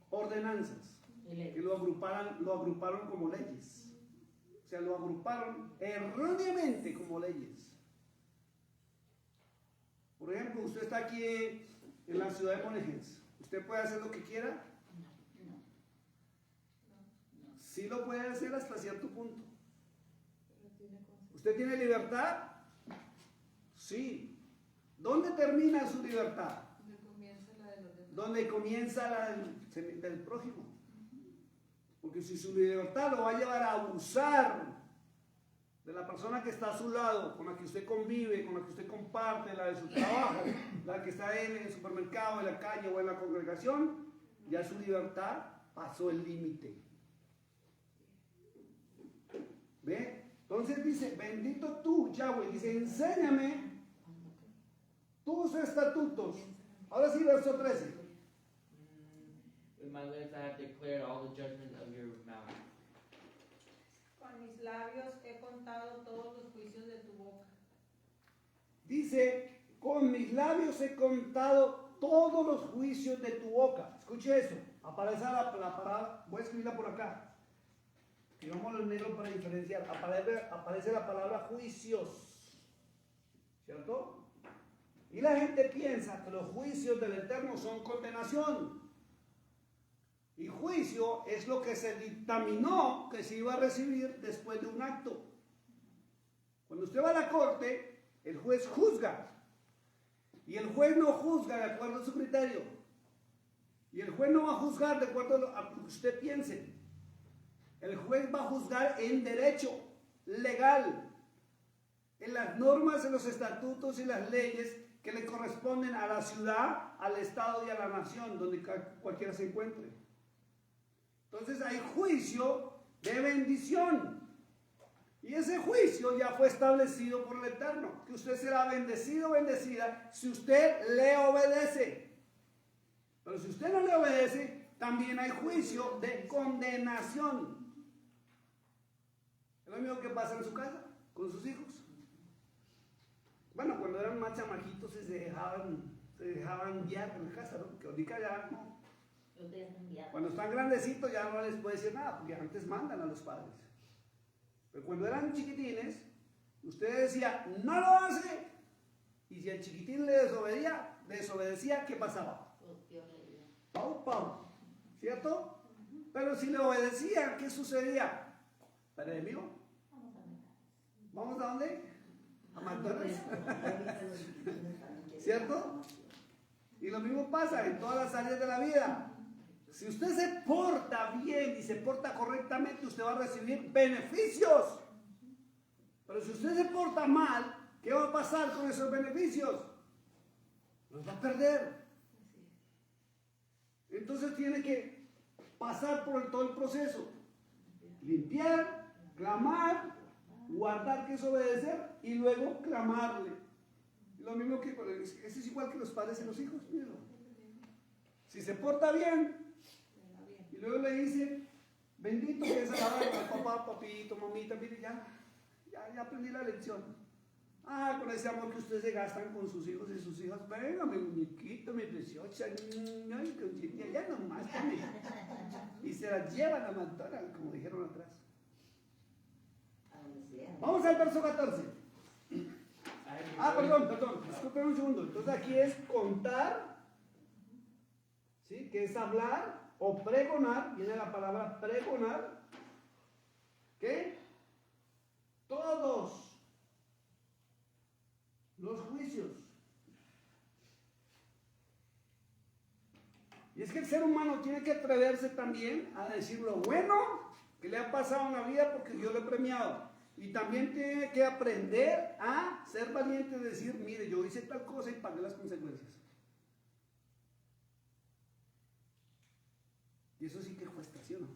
ordenanzas, que lo agruparon como leyes. O sea, lo agruparon erróneamente como leyes. Por ejemplo, usted está aquí en la ciudad de Monejes. ¿Usted puede hacer lo que quiera? No. Sí lo puede hacer hasta cierto punto. ¿Usted tiene libertad? Sí. ¿Dónde termina su libertad? Donde comienza la del prójimo. Porque si su libertad lo va a llevar a abusar de la persona que está a su lado, con la que usted convive, con la que usted comparte, la de su trabajo, la que está en el supermercado, en la calle o en la congregación, ya su libertad pasó el límite. ¿Ve? Entonces dice, bendito tú, Yahweh, dice, enséñame tus estatutos. Ahora sí, verso 13. With my lips I have declared all the judgment of your mouth. Con mis labios he contado todos los juicios de tu boca. Dice, con mis labios he contado todos los juicios de tu boca. Escuche eso. Aparece la palabra, voy a escribirla por acá. Tiramos el negro para diferenciar. Aparece la palabra juicios. ¿Cierto? Y la gente piensa que los juicios del Eterno son condenación. Y juicio es lo que se dictaminó que se iba a recibir después de un acto. Cuando usted va a la corte, El juez juzga. Y el juez no juzga de acuerdo a su criterio. Y el juez no va a juzgar de acuerdo a lo que usted piense. El juez va a juzgar en derecho legal, en las normas, en los estatutos y las leyes que le corresponden a la ciudad, al estado y a la nación, donde cualquiera se encuentre. Entonces hay juicio de bendición. Y ese juicio ya fue establecido por el Eterno, que usted será bendecido o bendecida si usted le obedece. Pero si usted no le obedece, también hay juicio de condenación. Es lo mismo que pasa en su casa, con sus hijos. Bueno, cuando eran más chamajitos se dejaban guiar en la casa, ¿no? Porque ahorita ya no. Cuando están grandecitos ya no les puede decir nada, porque antes mandan a los padres. Pero cuando eran chiquitines, usted decía, no lo hace. Y si el chiquitín le desobedecía, ¿qué pasaba? Pau, pau. ¿Cierto? Pero si le obedecía, ¿qué sucedía? ¿Premio? ¿Vamos a dónde? ¿A McDonald's? ¿Cierto? Y lo mismo pasa en todas las áreas de la vida. Si usted se porta bien y se porta correctamente, usted va a recibir beneficios. Pero si usted se porta mal, ¿qué va a pasar con esos beneficios? Los va a perder. Entonces tiene que pasar por todo el proceso. Limpiar, clamar, guardar, que es obedecer, y luego clamarle. Lo mismo que, eso es igual que los padres y los hijos. Mírenlo. Si se porta bien, y luego le dice, bendito que es alabado papá, papito, mamita, mire, ya aprendí la lección. Ah, con ese amor que ustedes se gastan con sus hijos y sus hijas, venga, mi muñequito, mi preciosa, ya nomás también. Y se las llevan a McDonald's, como dijeron atrás. Vamos al verso 14. Perdón, disculpen un segundo. Entonces aquí es contar, ¿sí? Que es hablar o pregonar, viene la palabra pregonar, ¿qué? Todos los juicios. Y es que el ser humano tiene que atreverse también a decir lo bueno que le ha pasado en la vida, porque yo lo he premiado. Y también tiene que aprender a ser valiente y decir, mire, yo hice tal cosa y pagué las consecuencias. Y eso sí que cuesta, ¿sí o no?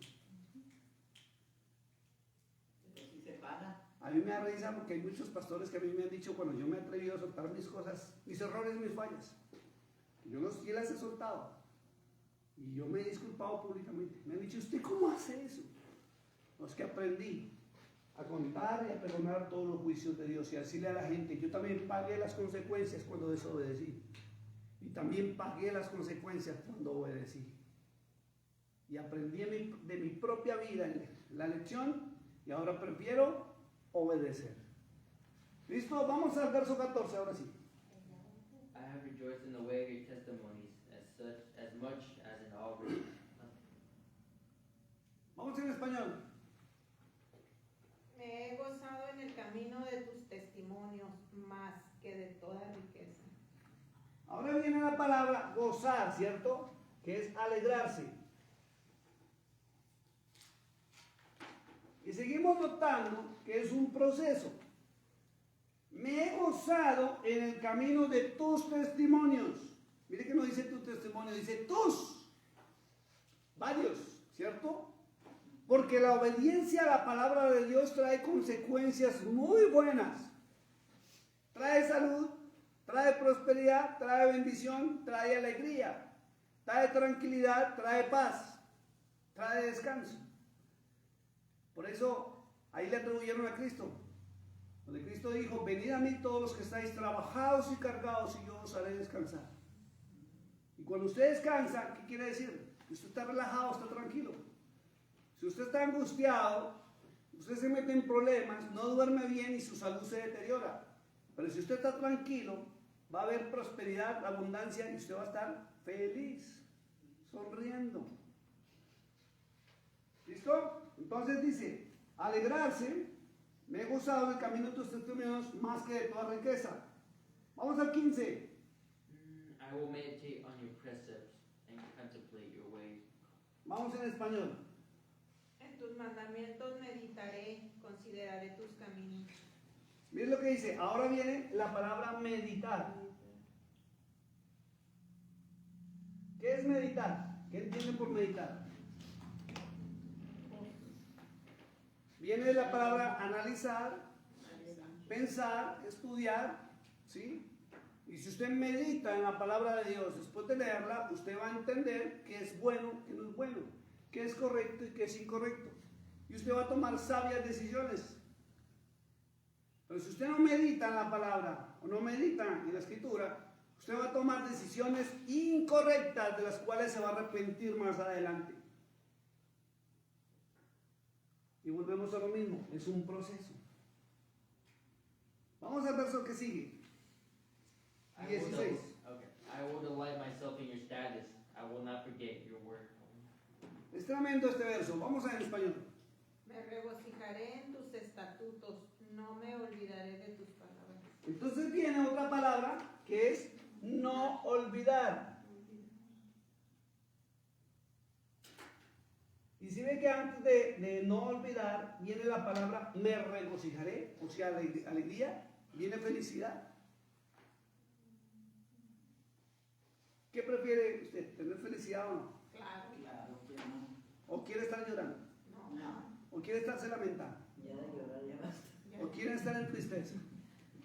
Sí se paga. A mí me da risa porque hay muchos pastores que a mí me han dicho, cuando yo me he atrevido a soltar mis cosas, mis errores, mis fallas, yo las he soltado. Y yo me he disculpado públicamente. Me han dicho, ¿usted cómo hace eso? Pues que aprendí a contar y a perdonar todos los juicios de Dios y a decirle a la gente, yo también pagué las consecuencias cuando desobedecí. Y también pagué las consecuencias cuando obedecí. Y aprendí de mi propia vida la lección y ahora prefiero obedecer. ¿Listo? Vamos al verso 14, ahora sí. I have rejoiced in the way of your testimonies, as much as in all riches. Vamos en español. Me he gozado en el camino de tus testimonios más que de toda riqueza. Ahora viene la palabra gozar, ¿cierto? Que es alegrarse. Y seguimos notando que es un proceso. Me he gozado en el camino de tus testimonios. Mire que no dice tu testimonio, dice tus. Varios, ¿cierto? Porque la obediencia a la palabra de Dios trae consecuencias muy buenas. Trae salud, trae prosperidad, trae bendición, trae alegría, trae tranquilidad, trae paz, trae descanso. Por eso ahí le atribuyeron a Cristo. Donde Cristo dijo, venid a mí todos los que estáis trabajados y cargados y yo os haré descansar. Y cuando usted descansa, ¿qué quiere decir? Que usted está relajado, está tranquilo. Si usted está angustiado, usted se mete en problemas, no duerme bien y su salud se deteriora. Pero si usted está tranquilo, va a haber prosperidad, abundancia y usted va a estar feliz, sonriendo. ¿Listo? Entonces dice, alegrarse Me he gozado del camino de tus testimonios más que de toda riqueza. Vamos al 15. I will meditate on your precepts and contemplate your ways. Vamos en español. En tus mandamientos meditaré, consideraré tus caminos. Miren lo que dice. Ahora viene la palabra meditar. ¿Qué es meditar? ¿Qué entienden por meditar? Viene de la palabra analizar, pensar, estudiar, ¿sí? Y si usted medita en la palabra de Dios, después de leerla, usted va a entender qué es bueno, qué no es bueno, qué es correcto y qué es incorrecto. Y usted va a tomar sabias decisiones. Pero si usted no medita en la palabra o no medita en la escritura, usted va a tomar decisiones incorrectas de las cuales se va a arrepentir más adelante. Y volvemos a lo mismo, es un proceso. Vamos al verso que sigue. I will 16. I will delight myself in your statutes. I will not forget your word. Es tremendo este verso. Vamos a en español. Me regocijaré en tus estatutos, no me olvidaré de tus palabras. Entonces viene otra palabra que es no olvidar. Y si ve que antes de no olvidar viene la palabra me regocijaré, o sea, alegría, viene felicidad. ¿Qué prefiere usted? ¿Tener felicidad o no? Claro. Claro que no. ¿O quiere estar llorando? No. ¿O quiere estarse lamentando? Ya de llorar ya basta. ¿O quiere estar en tristeza?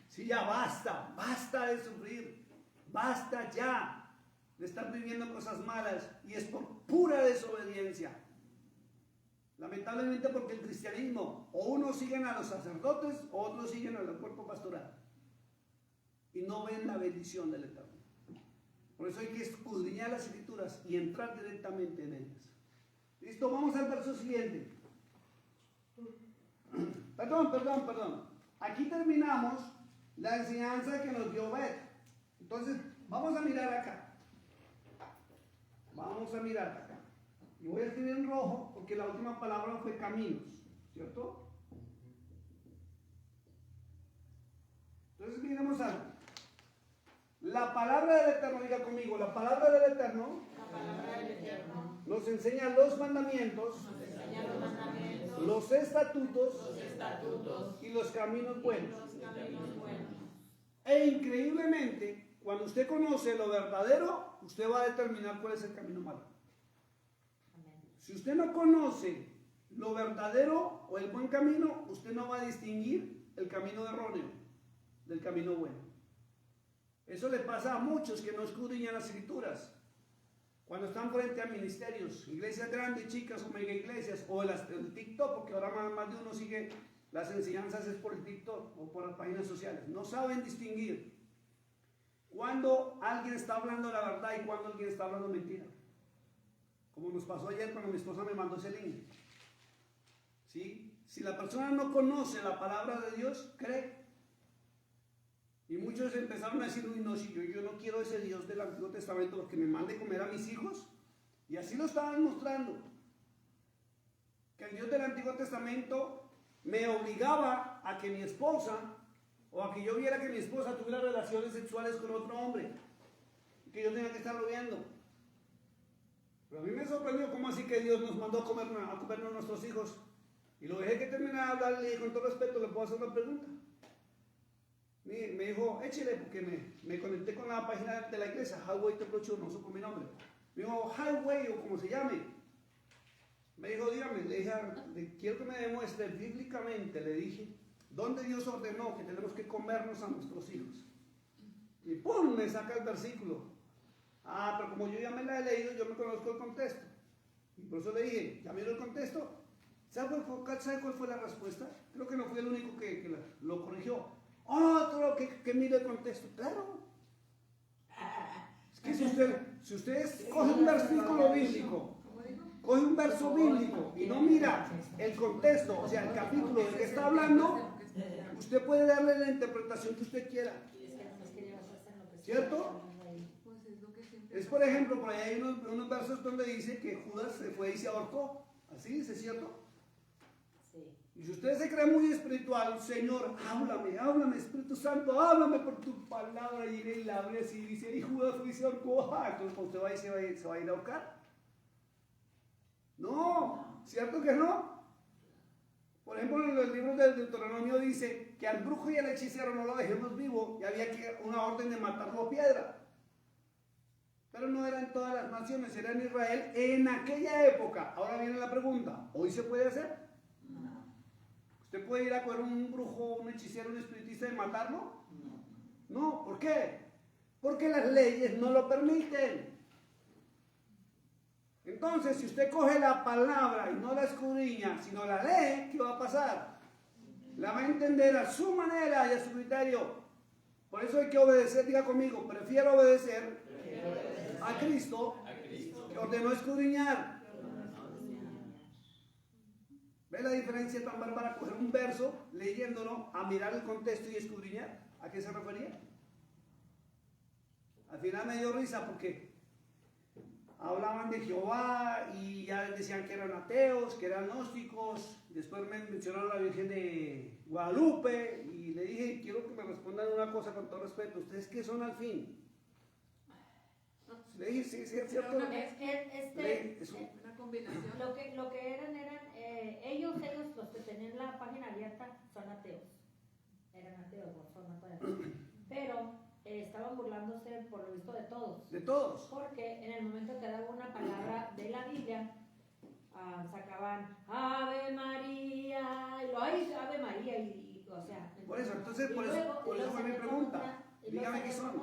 Sí, ya basta, basta de sufrir, basta ya de estar viviendo cosas malas y es por pura desobediencia. Lamentablemente porque el cristianismo, o unos siguen a los sacerdotes o otros siguen al cuerpo pastoral y no ven la bendición del Eterno. Por eso hay que escudriñar las escrituras y entrar directamente en ellas. Listo, vamos al verso siguiente. Perdón. Aquí terminamos la enseñanza que nos dio Beth. Entonces, vamos a mirar acá. Y voy a escribir en rojo porque la última palabra fue caminos, ¿cierto? Entonces, miremos algo. La palabra del Eterno, diga conmigo, la palabra del Eterno, nos enseña los mandamientos, los estatutos y los caminos buenos. E increíblemente, cuando usted conoce lo verdadero, usted va a determinar cuál es el camino malo. Si usted no conoce lo verdadero o el buen camino, usted no va a distinguir el camino erróneo del camino bueno. Eso le pasa a muchos que no escudriñan las escrituras. Cuando están frente a ministerios, iglesias grandes, chicas o mega iglesias, o el TikTok, porque ahora más de uno sigue las enseñanzas es por el TikTok o por las páginas sociales. No saben distinguir cuando alguien está hablando la verdad y cuando alguien está hablando mentira. Como nos pasó ayer cuando mi esposa me mandó ese link. ¿Sí? Si la persona no conoce la palabra de Dios, cree. Y muchos empezaron a decir, uy, no, si yo no quiero ese Dios del Antiguo Testamento porque me mande comer a mis hijos. Y así lo estaban mostrando. Que el Dios del Antiguo Testamento me obligaba a que mi esposa, o a que yo viera que mi esposa tuviera relaciones sexuales con otro hombre. Y que yo tenía que estarlo viendo. Pero a mí me sorprendió cómo así que Dios nos mandó a comernos nuestros hijos. Y lo dejé que terminara de hablar y le dije, con todo respeto, ¿le puedo hacer una pregunta? Me dijo, échale, porque me conecté con la página de la iglesia, Highway Templo Church, no supo mi nombre. Me dijo, Highway, o como se llame. Me dijo, dígame, le dije, quiero que me demuestre bíblicamente, le dije, ¿dónde Dios ordenó que tenemos que comernos a nuestros hijos? Y ¡pum! Me saca el versículo. Ah, pero como yo ya me la he leído, yo me conozco el contexto. Y por eso le dije, ¿ya miró el contexto? ¿Sabe cuál fue la respuesta? Creo que no fui el único que lo corrigió. Otro que mire el contexto. Claro. Es que si usted coge un versículo bíblico, coge un verso bíblico y no mira el contexto, o sea, el capítulo del que está hablando, usted puede darle la interpretación que usted quiera. ¿Cierto? Es por ejemplo, por ahí hay unos versos donde dice que Judas se fue y se ahorcó. Así dice, ¿cierto? Sí. Y si usted se cree muy espiritual, Señor, háblame, háblame, Espíritu Santo, háblame por tu palabra. Y él la abre así y dice, hijo de aflicción, coja. Entonces usted va y se va a ir a ahorcar. No, ¿cierto que no? Por ejemplo, en los libros del Deuteronomio dice que al brujo y al hechicero no lo dejemos vivo y había una orden de matarlo a piedra. Pero no era en todas las naciones, era en Israel en aquella época. Ahora viene la pregunta, ¿hoy se puede hacer? ¿Usted puede ir a coger un brujo, un hechicero, un espiritista y matarlo? No, ¿por qué? Porque las leyes no lo permiten. Entonces, si usted coge la palabra y no la escudriña, sino la lee, ¿qué va a pasar? La va a entender a su manera y a su criterio. Por eso hay que obedecer, diga conmigo, prefiero obedecer a Cristo que ordenó escudriñar. ¿Ve la diferencia tan bárbara? Coger un verso, leyéndolo, a mirar el contexto y escudriñar. ¿A qué se refería? Al final me dio risa porque hablaban de Jehová y ya decían que eran ateos, que eran gnósticos. Después me mencionaron a la Virgen de Guadalupe y le dije, quiero que me respondan una cosa con todo respeto. ¿Ustedes qué son al fin? Le dije, sí, es cierto. Es Una combinación. lo que eran ellos los que tenían la página abierta son ateos. Eran ateos, no son ateos. Pero estaban burlándose por lo visto de todos. De todos. Porque en el momento que daba una palabra de la Biblia, sacaban Ave María, y lo hay Ave María, o sea. Por eso, entonces, por eso fue mi pregunta. Dígame qué son.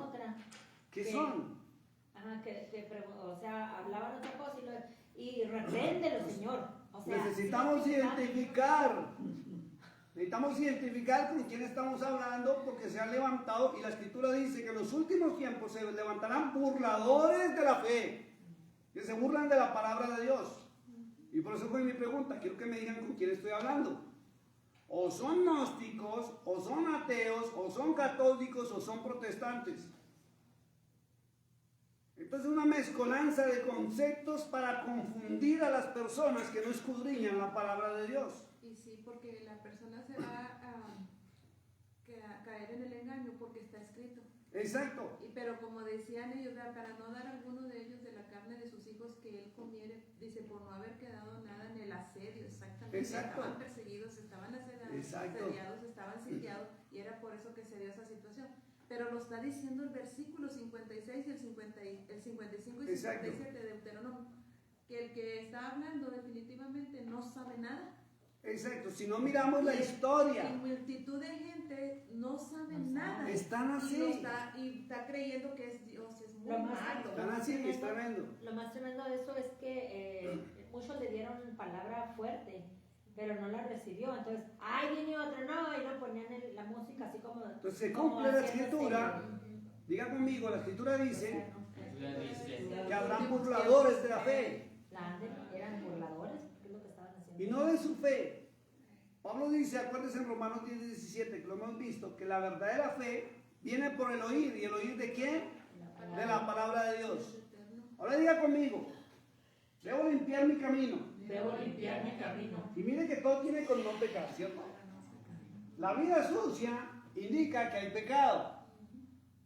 ¿Qué son? O sea, hablaban otra cosa y repréndelo, Señor. O sea, necesitamos identificar con quién estamos hablando, porque se han levantado, y la Escritura dice que en los últimos tiempos se levantarán burladores de la fe, que se burlan de la palabra de Dios. Y por eso fue mi pregunta, quiero que me digan con quién estoy hablando. O son gnósticos, o son ateos, o son católicos, o son protestantes. Entonces una mezcolanza de conceptos para confundir a las personas que no escudriñan la palabra de Dios. Y sí, porque la persona se va a caer en el engaño porque está escrito. Exacto. Pero como decían ellos, para no dar a alguno de ellos de la carne de sus hijos que él comiere, dice, por no haber quedado nada en el asedio, exactamente. Exacto. Estaban perseguidos, estaban asediados, estaban sitiados, y era por eso que se dio esa situación. Pero lo está diciendo el versículo 56 y el 55 y Exacto. 57 de Deuteronomio, que el que está hablando definitivamente no sabe nada. Exacto, si no miramos la historia. Y multitud de gente no sabe nada. Están así. Y está creyendo que es Dios, es muy malo. Están así, es tremendo. Lo más tremendo de eso es que muchos le dieron palabra fuerte, pero no la recibió. Entonces, ¡ay, viene otro! No, y no ponían la música así como. Entonces se cumple la Escritura. Diga conmigo, la Escritura dice que habrán burladores de la fe. Eran burladores, porque es lo que estaban haciendo. Y no de su fe. Pablo dice, acuérdense en Romanos 10:17, que lo hemos visto, que la verdadera fe viene por el oír. ¿Y el oír de quién? De la palabra de Dios. Ahora diga conmigo, debo limpiar mi camino. Debo limpiar mi camino. Y mire que todo tiene con no pecar, ¿cierto? La vida sucia indica que hay pecado.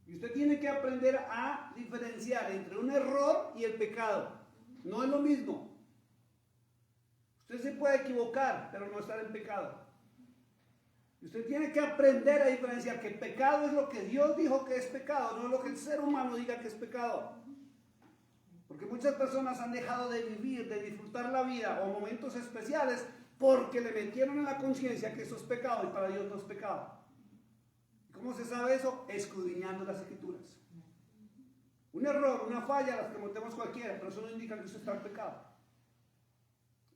Y usted tiene que aprender a diferenciar entre un error y el pecado. No es lo mismo. Usted se puede equivocar, pero no estar en pecado. Y usted tiene que aprender a diferenciar que pecado es lo que Dios dijo que es pecado, no lo que el ser humano diga que es pecado. Porque muchas personas han dejado de vivir, de disfrutar la vida o momentos especiales porque le metieron en la conciencia que eso es pecado y para Dios no es pecado. ¿Y cómo se sabe eso? Escudriñando las Escrituras. Un error, una falla, las cometemos cualquiera, pero eso no indica que eso está en pecado.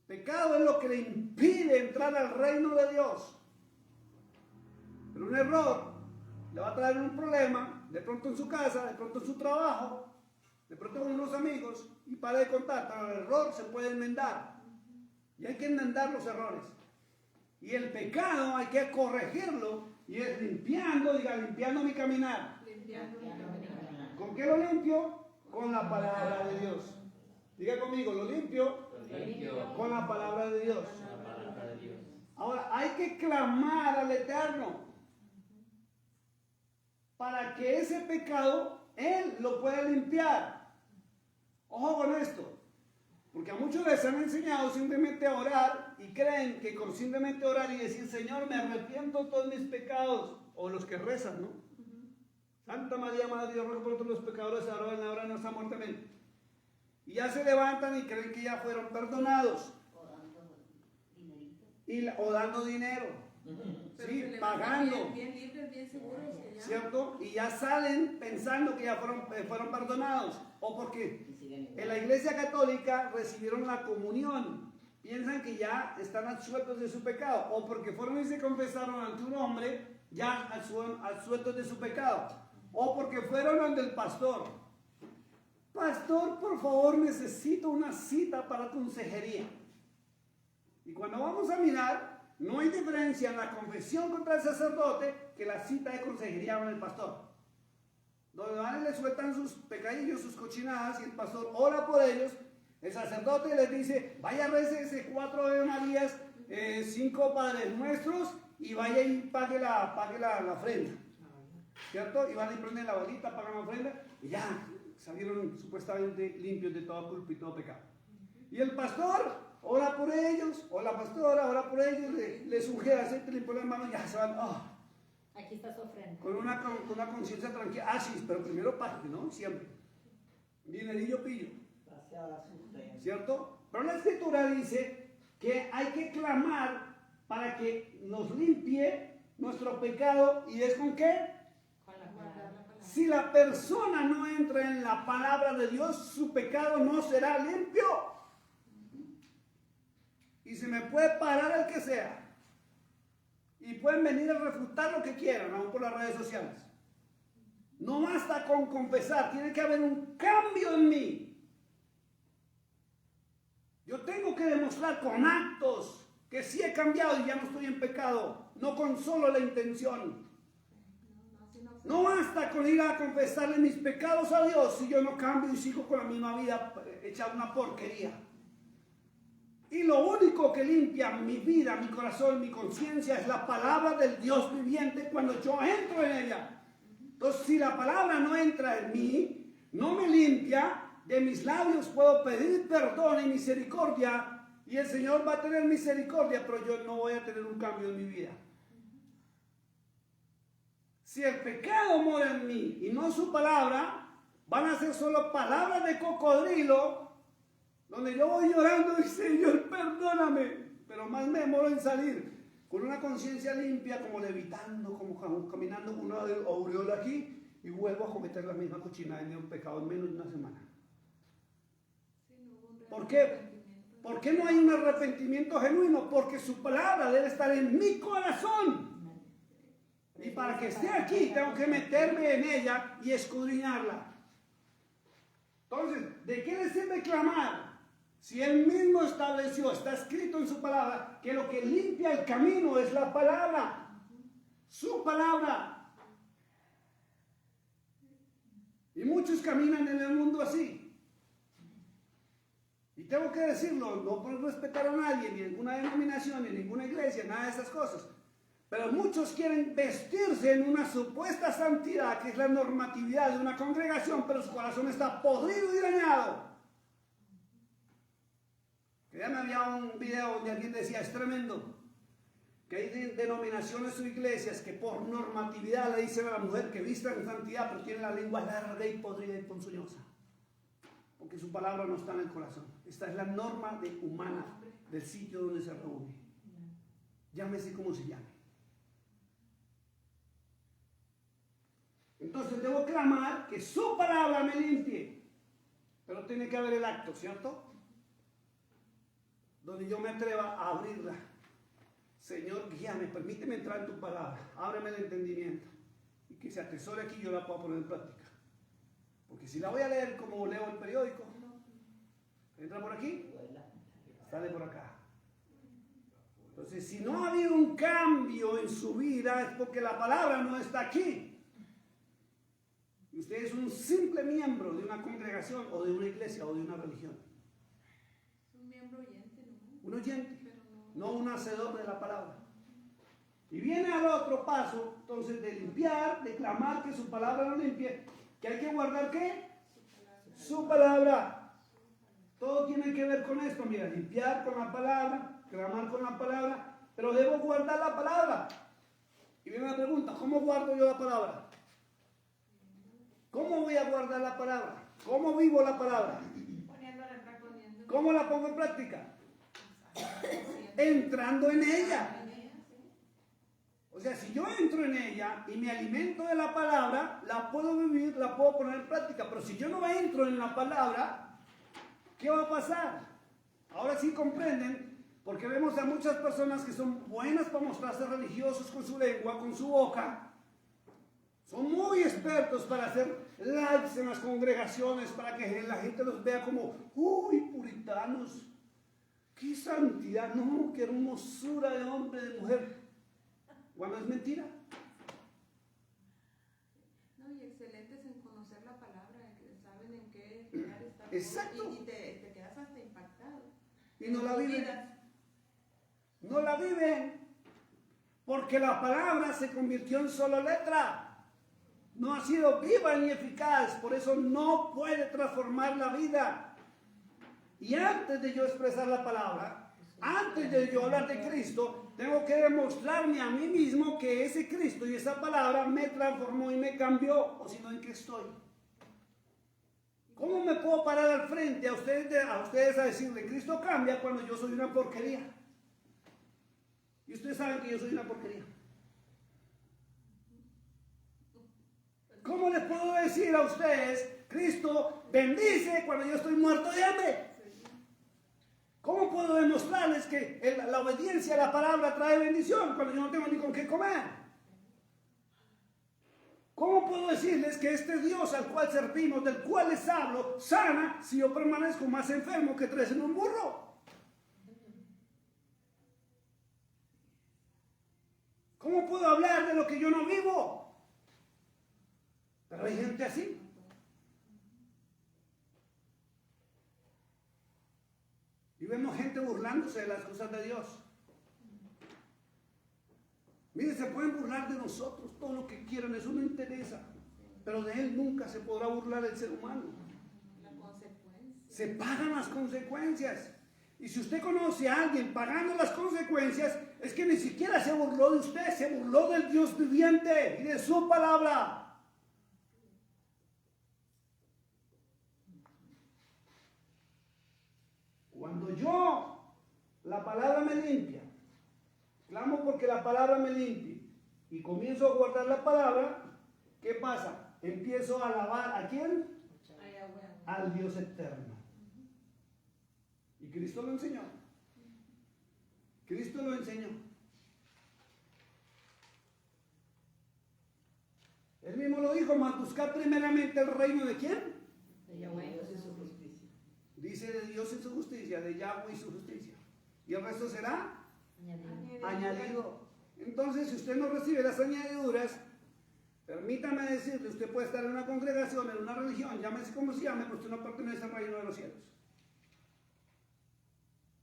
Pecado es lo que le impide entrar al reino de Dios. Pero un error le va a traer un problema, de pronto en su casa, de pronto en su trabajo, de pronto con unos amigos, y para de contar, pero el error se puede enmendar. Y hay que enmendar los errores. Y el pecado hay que corregirlo, y es limpiando, diga, limpiando mi caminar. ¿Con qué lo limpio? Con la palabra de Dios. Diga conmigo, lo limpio con la palabra de Dios. Ahora, hay clamar al Eterno para que ese pecado Él lo pueda limpiar. Ojo con esto, porque a muchos les han enseñado simplemente a orar y creen que con simplemente orar y decir, Señor, me arrepiento de todos mis pecados, o los que rezan, ¿no? Santa María, Madre de Dios, ruega por todos los pecadores, ahora en la hora de nuestra muerte, amén. Y ya se levantan y creen que ya fueron perdonados. O dando dinerito. O dando dinero. Pero Sí, se levantan pagando. bien libres, bien seguros. Que ya. ¿Cierto? Y ya salen pensando que ya fueron perdonados. O porque Y siguen igual. en la Iglesia Católica recibieron la comunión. Piensan que ya están absueltos de su pecado. O porque fueron y se confesaron ante un hombre, ya absueltos de su pecado. O porque fueron ante el pastor. Pastor, por favor, necesito una cita para consejería. Y cuando vamos a mirar, no hay diferencia en la confesión contra el sacerdote que la cita de consejería con el pastor. Donde van y le sueltan sus pecadillos, sus cochinadas, y el pastor ora por ellos. El sacerdote les dice, vaya, récese 4 Ave Marías, 5 Padres Nuestros, y vaya y pague la ofrenda. ¿Cierto? Y van y prenden la bolita, pagan la ofrenda, y ya salieron supuestamente limpios de toda culpa y todo pecado. Y el pastor ora por ellos, o la pastora ora por ellos, les unge aceite, le pone las manos y ya se van. Aquí está su ofrenda. Con una conciencia tranquila. Sí, pero primero pague, ¿no? Siempre. Dinerillo pillo. ¿Cierto? Pero la Escritura dice que hay que clamar para que nos limpie nuestro pecado. ¿Y es con qué? Con la palabra. Si la persona no entra en la palabra de Dios, su pecado no será limpio. Y se me puede parar el que sea. Y pueden venir a refutar lo que quieran, aún por las redes sociales. No basta con confesar, tiene que haber un cambio en mí. Yo tengo que demostrar con actos que sí he cambiado y ya no estoy en pecado, no con solo la intención. No basta con ir a confesarle mis pecados a Dios si yo no cambio y sigo con la misma vida hecha una porquería. Y lo único que limpia mi vida, mi corazón, mi conciencia es la palabra del Dios viviente cuando yo entro en ella. Entonces, si la palabra no entra en mí, no me limpia, de mis labios puedo pedir perdón y misericordia, y el Señor va a tener misericordia, pero yo no voy a tener un cambio en mi vida. Si el pecado mora en mí y no su palabra, van a ser solo palabras de cocodrilo, donde yo voy llorando y Señor, perdóname, pero más me demoro en salir con una conciencia limpia, como levitando, como caminando con una aureola aquí, y vuelvo a cometer la misma cochinada y un pecado en menos de una semana. ¿Por qué? ¿Por qué no hay un arrepentimiento genuino? Porque su palabra debe estar en mi corazón. Y para que esté aquí, tengo que meterme en ella y escudriñarla. Entonces, ¿de qué le sirve clamar? Si Él mismo estableció, está escrito en su palabra, que lo que limpia el camino es la palabra. Su palabra. Y muchos caminan en el mundo así. Y tengo que decirlo, no por respetar a nadie, ni ninguna denominación, ni ninguna iglesia, nada de esas cosas. Pero muchos quieren vestirse en una supuesta santidad, que es la normatividad de una congregación, pero su corazón está podrido y dañado. Que ya me había un video donde alguien decía, es tremendo, que hay denominaciones o iglesias que por normatividad le dicen a la mujer que vista en santidad, pero tiene la lengua larga y podrida y ponzoñosa. Porque su palabra no está en el corazón. Esta es la norma humana del sitio donde se reúne. Llámese como se llame. Entonces debo clamar que su palabra me limpie. Pero tiene que haber el acto, ¿cierto? Donde yo me atreva a abrirla. Señor, guíame, permíteme entrar en tu palabra. Ábreme el entendimiento. Y que se atesore aquí y yo la pueda poner en práctica. Porque si la voy a leer como leo el periódico, entra por aquí, sale por acá. Entonces, si no ha habido un cambio en su vida, es porque la palabra no está aquí. Y usted es un simple miembro de una congregación o de una iglesia o de una religión. Es un miembro oyente, ¿no? Un oyente, no un hacedor de la palabra. Y viene al otro paso, entonces, de limpiar, de clamar que su palabra lo limpie, que hay que guardar ¿qué? Su palabra. Todo tiene que ver con esto, mira, limpiar con la palabra, clamar con la palabra, pero debo guardar la palabra. Y viene la pregunta, ¿cómo guardo yo la palabra? ¿Cómo voy a guardar la palabra? ¿Cómo vivo la palabra? Poniéndola en práctica. ¿Cómo la pongo en práctica? Entrando en ella. O sea, si yo entro en ella y me alimento de la palabra, la puedo vivir, la puedo poner en práctica. Pero si yo no entro en la palabra, ¿qué va a pasar? Ahora sí comprenden, porque vemos a muchas personas que son buenas para mostrarse religiosos con su lengua, con su boca. Son muy expertos para hacer likes en las congregaciones, para que la gente los vea como, uy, puritanos. ¡Qué santidad! No, qué hermosura de hombre, de mujer. Cuando es mentira. No, y excelentes en conocer la palabra, que saben en qué lugar está. Exacto. Y te quedas hasta impactado. Y no la viven. Vidas. No la viven. Porque la palabra se convirtió en solo letra. No ha sido viva ni eficaz. Por eso no puede transformar la vida. Y antes de yo expresar la palabra, antes de yo hablar de Cristo, tengo que demostrarme a mí mismo que ese Cristo y esa palabra me transformó y me cambió, o si no, ¿en qué estoy? ¿Cómo me puedo parar al frente a ustedes a decirle, Cristo cambia cuando yo soy una porquería? Y ustedes saben que yo soy una porquería. ¿Cómo les puedo decir a ustedes, Cristo bendice cuando yo estoy muerto de hambre? ¿Cómo puedo demostrarles que la obediencia a la palabra trae bendición cuando yo no tengo ni con qué comer? ¿Cómo puedo decirles que este Dios al cual servimos, del cual les hablo, sana si yo permanezco más enfermo que tres en un burro? ¿Cómo puedo hablar de lo que yo no vivo? Pero hay gente así. Y vemos gente burlándose de las cosas de Dios. Miren, se pueden burlar de nosotros todo lo que quieran, eso no interesa. Pero de Él nunca se podrá burlar el ser humano. La consecuencia. Se pagan las consecuencias. Y si usted conoce a alguien pagando las consecuencias, es que ni siquiera se burló de usted, se burló del Dios viviente y de su palabra. Cuando la palabra me limpia, clamo porque la palabra me limpie y comienzo a guardar la palabra, ¿qué pasa? Empiezo a alabar ¿a quién? Al Dios eterno. Y Cristo lo enseñó. Cristo lo enseñó. Él mismo lo dijo, mas buscar primeramente el reino de ¿quién? De Yahweh, Dios y su justicia. Dice de Dios y su justicia, de Yahweh y su justicia. Y el resto será añadido. Entonces, si usted no recibe las añadiduras, permítame decirle, usted puede estar en una congregación, en una religión, llámese como se llame, pero usted no pertenece al reino de los cielos.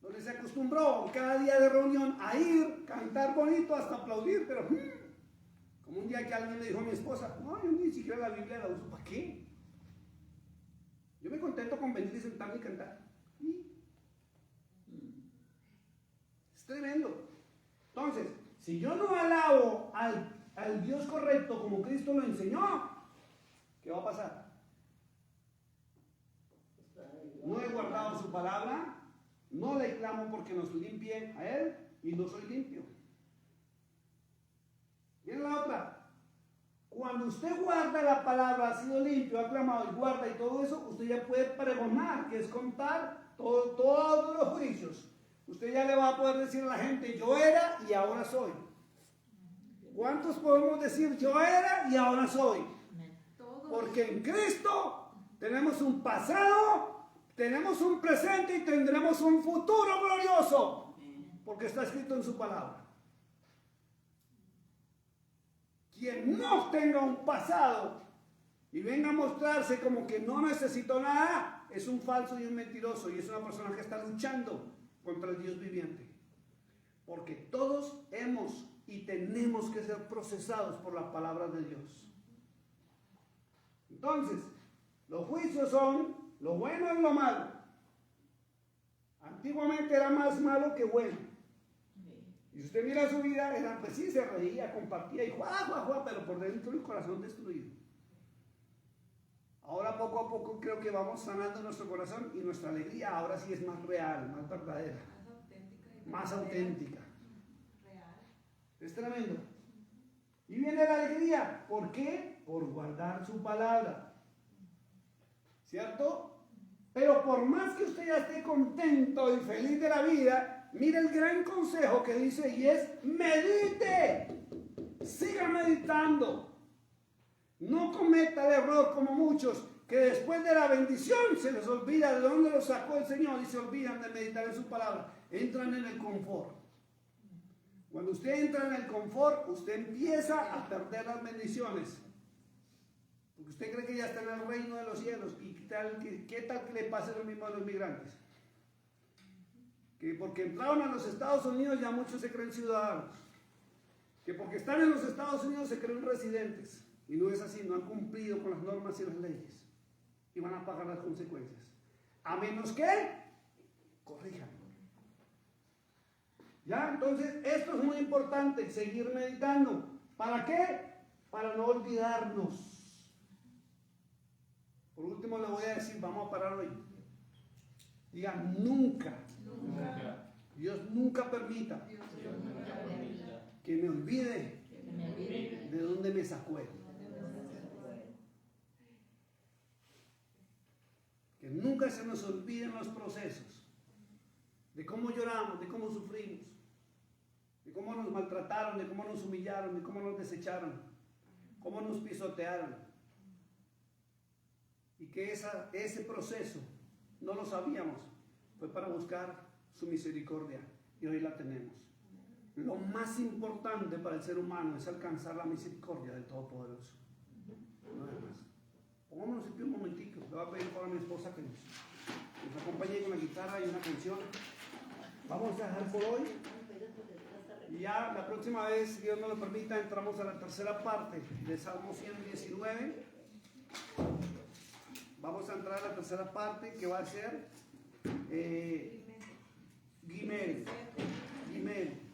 Donde se acostumbró cada día de reunión a ir, cantar bonito, hasta aplaudir, pero como un día que alguien le dijo a mi esposa, no, yo ni siquiera la Biblia la uso, ¿para qué? Yo me contento con venir y sentarme y cantar. Es tremendo. Entonces, si yo no alabo al Dios correcto como Cristo lo enseñó, ¿qué va a pasar? No he guardado su palabra, no le clamo porque nos limpie a Él y no soy limpio. Miren la otra. Cuando usted guarda la palabra, ha sido limpio, ha clamado y guarda y todo eso, usted ya puede pregonar, que es contar todos los juicios. Usted ya le va a poder decir a la gente, yo era y ahora soy. ¿Cuántos podemos decir, yo era y ahora soy? Porque en Cristo tenemos un pasado, tenemos un presente y tendremos un futuro glorioso. Porque está escrito en su palabra. Quien no tenga un pasado y venga a mostrarse como que no necesitó nada, es un falso y un mentiroso y es una persona que está luchando contra el Dios viviente. Porque todos hemos y tenemos que ser procesados por la palabra de Dios. Entonces, los juicios son lo bueno y lo malo. Antiguamente era más malo que bueno. Y si usted mira su vida, era, pues sí, se reía, compartía y juá, pero por dentro el corazón destruido. Ahora poco a poco creo que vamos sanando nuestro corazón y nuestra alegría ahora sí es más real, más verdadera, más auténtica. Real. Es tremendo. Y viene la alegría. ¿Por qué? Por guardar su palabra. ¿Cierto? Pero por más que usted ya esté contento y feliz de la vida, mire el gran consejo que dice y es: medite. Siga meditando. No cometa el error como muchos que después de la bendición se les olvida de dónde lo sacó el Señor y se olvidan de meditar en su palabra. Entran en el confort. Cuando usted entra en el confort, usted empieza a perder las bendiciones. Porque usted cree que ya está en el reino de los cielos. ¿Y qué tal que le pase lo mismo a los migrantes? Que porque entraron a los Estados Unidos ya muchos se creen ciudadanos. Que porque están en los Estados Unidos se creen residentes. Y no es así, no han cumplido con las normas y las leyes. Y van a pagar las consecuencias. A menos que corrijan. ¿Ya? Entonces, esto es muy importante, seguir meditando. ¿Para qué? Para no olvidarnos. Por último, le voy a decir, vamos a parar hoy. Diga, nunca. Dios nunca permita que me olvide de dónde me sacó Él. Que nunca se nos olviden los procesos. De cómo lloramos, de cómo sufrimos. De cómo nos maltrataron, de cómo nos humillaron, de cómo nos desecharon, cómo nos pisotearon. Y que ese proceso, no lo sabíamos, fue para buscar su misericordia. Y hoy la tenemos. Lo más importante para el ser humano es alcanzar la misericordia del Todopoderoso. No hay más. Pongámonos en pie un momentico. Le voy a pedir para mi esposa que nos acompañe con la guitarra y una canción. Vamos a dejar por hoy. Y ya la próxima vez, si Dios nos lo permita, entramos a la tercera parte de Salmo 119. Vamos a entrar a la tercera parte que va a ser Gimel.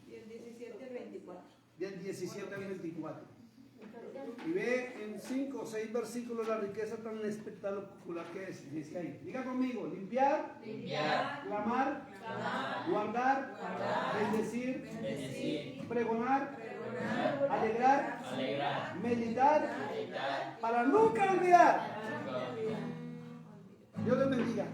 Del 17 al 24. Del 17 al 24. Y ve en 5 o 6 versículos la riqueza tan espectacular que es. Dice ahí. Diga conmigo: limpiar, clamar, guardar, bendecir, pregonar, alegrar, meditar, para nunca olvidar. Dios les bendiga.